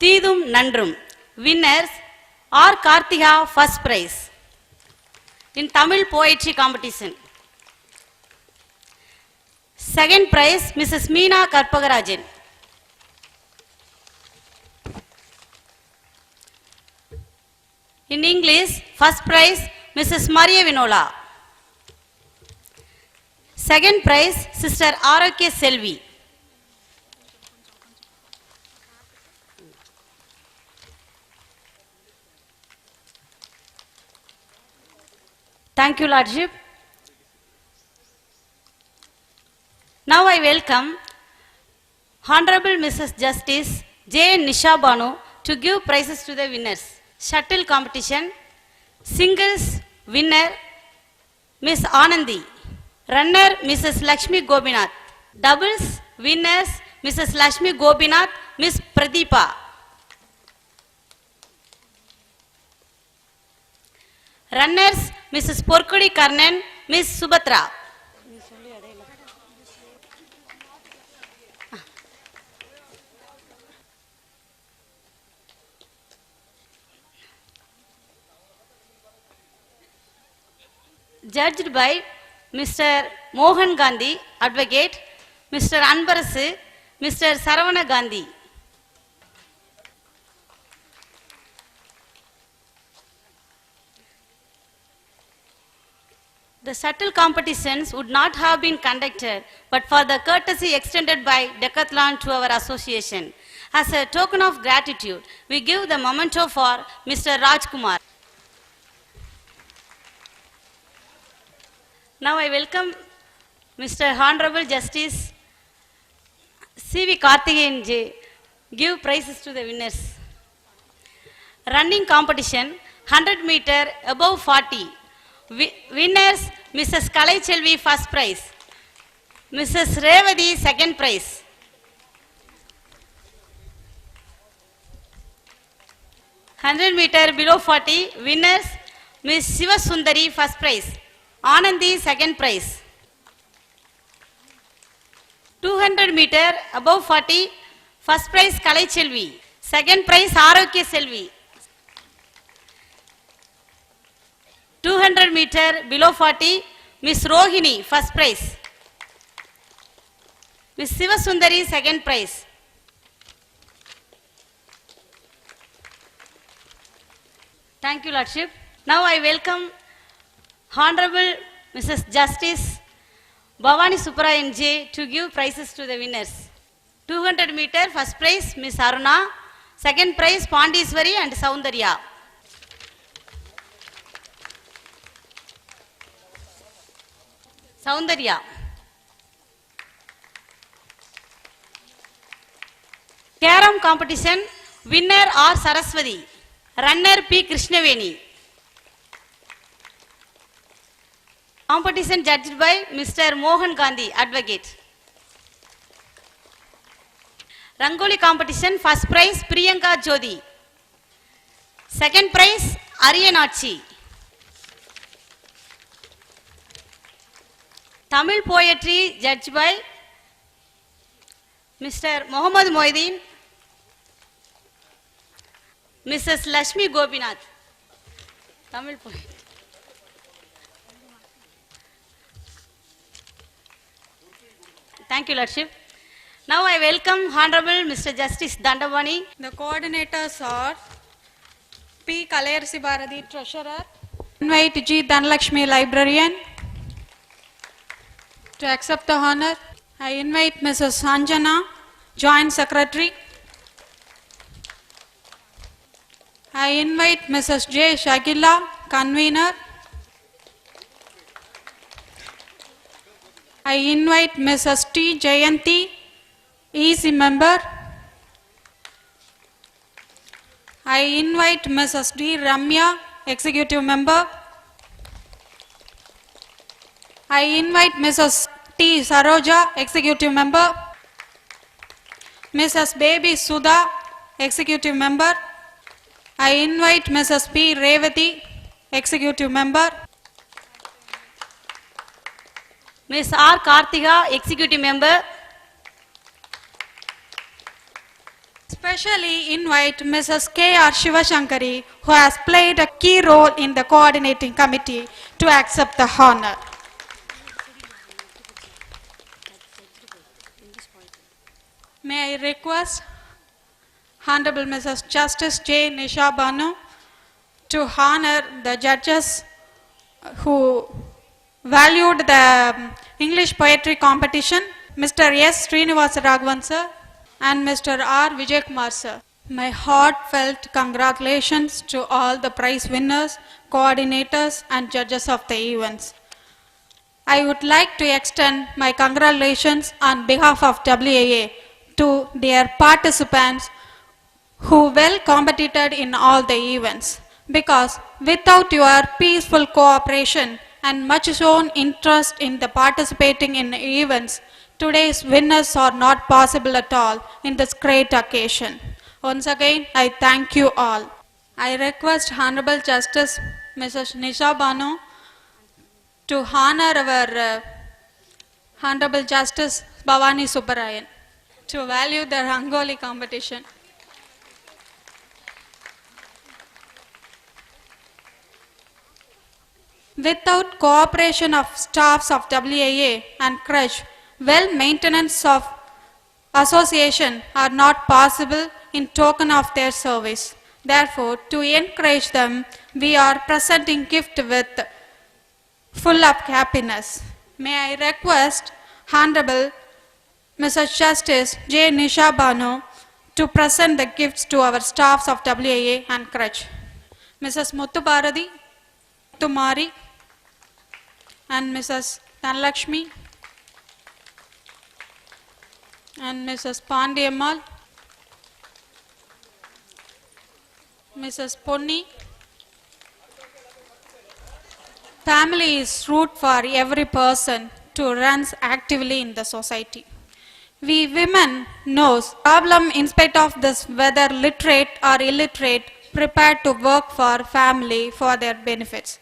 I: தீதும் நன்றும். Winners R. Karthika first prize in Tamil poetry competition. Second prize Mrs. Meena Karpagarajan. In English, first prize Mrs. Maria Vinola. Second prize Sister Arokya Selvi. Thank you, Lordship. Now I welcome Honorable Mrs. Justice J. Nisha Banu to give prizes to the winners. Shuttle competition, singles winner Miss Anandi, runner Mrs. Lakshmi Gobinath, doubles winners Mrs. Lakshmi Gobinath, Miss Pradeepa. Runners Mrs. Porkudi Karnan, Miss Subhatra. Judged by Mr. Mohan Gandhi, Advocate, Mr. Anbarasu, Mr. Saravana Gandhi. The shuttle competitions would not have been conducted but for the courtesy extended by Decathlon to our association. As a token of gratitude, we give the memento for Mr. Rajkumar. Now I welcome Mr. Honorable Justice C.V. Karthikeyan J. Give prizes to the winners. Running competition, 100 meter above 40. Winners, Mrs. Kalai Chelvi first prize. Mrs. Revati second prize. Hundred meter below 40. Winners, Miss Siva Sundari first prize. Anandi second prize. 200 meter above 40. First prize Kalai Chelvi. Second prize Arokya Selvi. 200 meter below 40. Miss Rohini first prize. Miss Siva Sundari second prize. Thank you, Lordship. Now I welcome Honorable Mrs. Justice Bhavani Subbarayan J. to give prizes to the winners. 200 meter first prize Miss Aruna, second prize Pandiswari and Soundarya. Soundarya. Carom competition, winner R. Saraswati, runner P. Krishnaveni. Competition judged by Mr. Mohan Gandhi, Advocate. Rangoli competition, first prize Priyanka Jodi. Second prize Ariyanachi. Tamil poetry judged by Mr. Muhammad Moideen, Mrs. Lakshmi Gobinath. Tamil poetry. Thank you, Lordship. Now I welcome Honorable Mr. Justice Dandavani.
A: The coordinators are P. Kalayarsi Bharati, Treasurer. Invite G. Dhanalakshmi, Librarian, to accept the honor. I invite Mrs. Sanjana, Joint Secretary. I invite Mrs. J. Shagila, Convener. I invite Mrs. T. Jayanti, EC Member. I invite Mrs. D. Ramya, Executive Member. I invite Mrs. T. Saroja, Executive Member. Mrs. Baby Sudha, Executive Member. I invite Mrs. P. Revati, Executive Member.
I: Ms. R. Karthika, Executive Member.
A: Especially invite Mrs. K. R. Shivashankari, who has played a key role in the coordinating committee, to accept the honor. May I request Honorable Mrs. Justice J. Nisha Banu to honor the judges who valued the English poetry competition, Mr. S. Srinivasa Raghavan sir and Mr. R. Vijay Kumar sir. My heartfelt congratulations to all the prize winners, coordinators and judges of the events. I would like to extend my congratulations on behalf of WAA to their participants who well competed in all the events, because without your peaceful cooperation and much shown interest in the participating in events, today's winners are not possible at all in this great occasion. Once again, I thank you all. I request Honorable Justice Mrs. Nisha Banu to honor our Honorable Justice Bhavani Subbarayan to value the Rangoli competition. Without cooperation of staffs of WAA and CRESH, well maintenance of association are not possible in token of their service. Therefore, to encourage them, we are presenting gift with full of happiness. May I request Honorable Mrs. Justice J. Nisha Banu to present the gifts to our staffs of WAA and CRESH. Mrs. Muthu Bharati, Tumari and Mrs. Dhanlakshmi and Mrs. Pandyamal, Mrs. Ponni. Family is root for every person to run actively in the society. We women knows problem in spite of this, whether literate or illiterate, prepared to work for family for their benefits.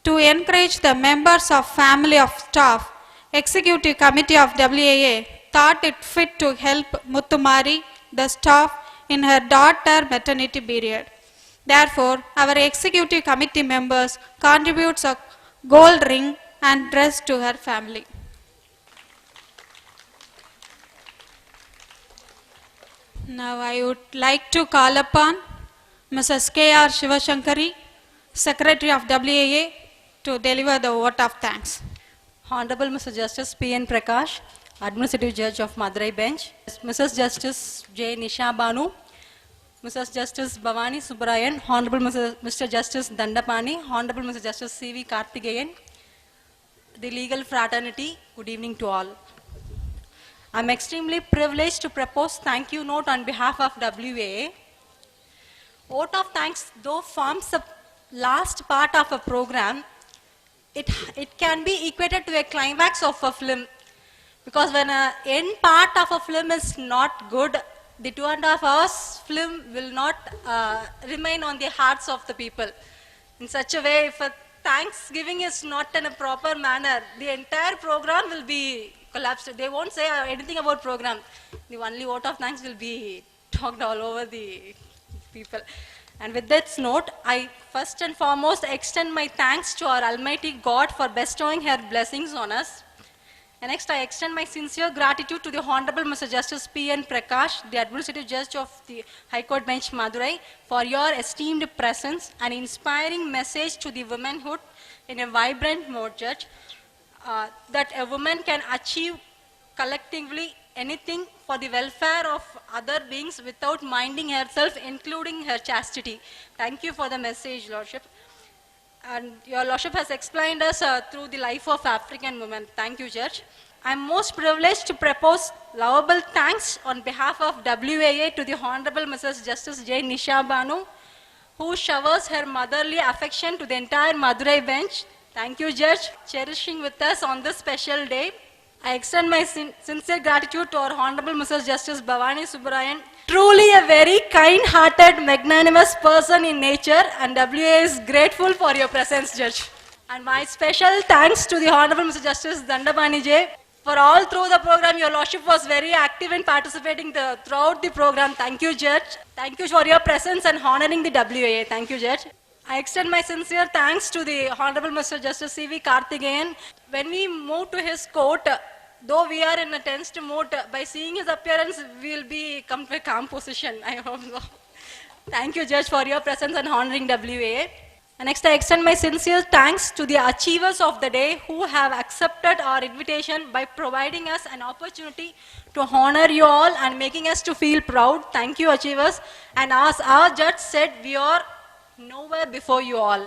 A: To encourage the members of family of staff, Executive Committee of WAA thought it fit to help Muttumari, the staff, in her daughter maternity period. Therefore, our Executive Committee members contributes a gold ring and dress to her family. Now I would like to call upon Mrs. K. R. Shivashankari, Secretary of WAA, to deliver the vote of thanks.
J: Honorable Mr. Justice P. N. Prakash, Administrative Judge of Madurai Bench, Mrs. Justice J. Nisha Banu, Mrs. Justice Bhavani Subbarayan, Honorable Mr. Justice Dandapani, Honorable Mr. Justice C.V. Karthikeyan, the legal fraternity, good evening to all. I am extremely privileged to propose thank you note on behalf of WAA. Vote of thanks, though forms the last part of a program, it can be equated to a climax of a film, because when an end part of a film is not good, the 2.5 hours film will not remain on the hearts of the people. In such a way, if a Thanksgiving is not in a proper manner, the entire program will be collapsed. They won't say anything about program. The only vote of thanks will be talked all over the people. And with this note, I first and foremost extend my thanks to our Almighty God for bestowing her blessings on us. And next, I extend my sincere gratitude to the Honorable Mr. Justice P. N. Prakash, the Administrative Judge of the High Court Bench, Madurai, for your esteemed presence and inspiring message to the womanhood in a vibrant mode, Judge, that a woman can achieve collectively anything for the welfare of other beings without minding herself, including her chastity. Thank you for the message, Lordship. And your Lordship has explained us through the life of African women. Thank you, Judge. I am most privileged to propose lovable thanks on behalf of WAA to the Honorable Mrs. Justice J. Nisha Banu, who showers her motherly affection to the entire Madurai bench. Thank you, Judge, cherishing with us on this special day. I extend my sincere gratitude to our Honorable Mrs. Justice Bhavani Subbarayan, Truly a very kind-hearted, magnanimous person in nature, and WA is grateful for your presence, Judge. And my special thanks to the Honorable Mr. Justice Dandapani J. For all through the program, your Lordship was very active in participating throughout the program. Thank you, Judge. Thank you for your presence and honoring the WA. Thank you, Judge. I extend my sincere thanks to the Honorable Mr. Justice C.V. Karthikeyan. When we moved to his court, though we are in a tensed mood, by seeing his appearance, we will be come to a calm position. I hope so. Thank you, Judge, for your presence and honoring WA. And next, I extend my sincere thanks to the achievers of the day who have accepted our invitation by providing us an opportunity to honor you all and making us to feel proud. Thank you, achievers. And as our judge said, we are nowhere before you all.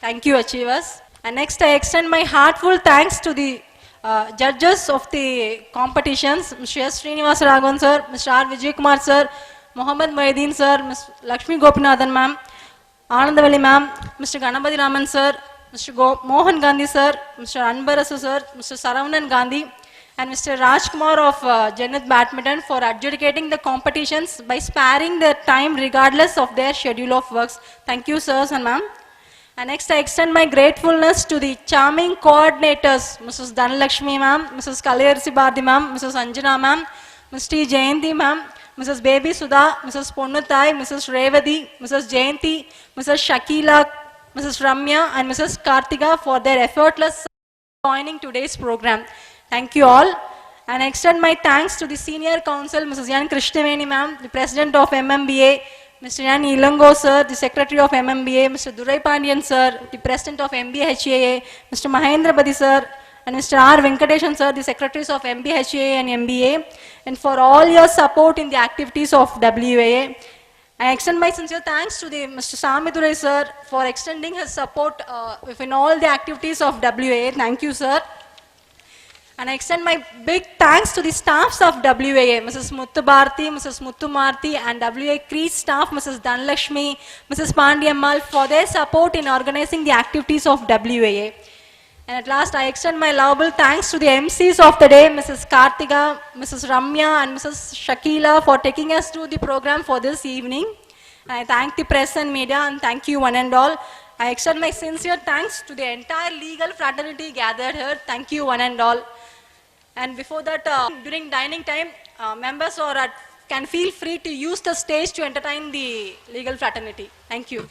J: Thank you, achievers. And next, I extend my heartfelt thanks to the judges of the competitions, Mr. S. Srinivasa Raghavan sir, Mr. R. Vijay Kumar sir, Mohammad Moedin sir, Ms. Lakshmi Gopinathan ma'am, Anandavali ma'am, Mr. Ganapati Raman sir, Mr. Mohan Gandhi sir, Mr. Anbarasu sir, Mr. Saravanan Gandhi, and Mr. Rajkumar of Janat Badminton for adjudicating the competitions by sparing their time regardless of their schedule of works. Thank you, sirs and ma'am. And next, I extend my gratefulness to the charming coordinators, Mrs. Dhanalakshmi ma'am, Mrs. Kalayarsi Bharti ma'am, Mrs. Anjana ma'am, Ms. T. Jayanti ma'am, Mrs. Baby Sudha, Mrs. Ponnuthai, Mrs. Revati, Mrs. Jayanti, Mrs. Shakila, Mrs. Ramya, and Mrs. Kartika for their effortless joining today's program. Thank you all. And I extend my thanks to the senior counsel, Mrs. Yan Krishnaveni ma'am, the president of MMBA, Mr. Yan Ilango sir, the secretary of MMBA, Mr. Durai Pandian sir, the president of MBHAA, Mr. Mahendra Badi sir, and Mr. R. Venkateshan sir, the secretaries of MBHAA and MBA, and for all your support in the activities of WAA. I extend my sincere thanks to the Mr. Samidurai sir for extending his support in all the activities of WAA. Thank you, sir. And I extend my big thanks to the staffs of WAA, Mrs. Muthu Bharti, Mrs. Muthu Marti, and WA Crete staff, Mrs. Dhanalakshmi, Mrs. Pandiyammal, for their support in organizing the activities of WAA. And at last, I extend my lovable thanks to the MCs of the day, Mrs. Kartika, Mrs. Ramya, and Mrs. Shakila for taking us through the program for this evening. And I thank the press and media, and thank you one and all. I extend my sincere thanks to the entire legal fraternity gathered here. Thank you one and all. And before that, during dining time, members can feel free to use the stage to entertain the legal fraternity. Thank you.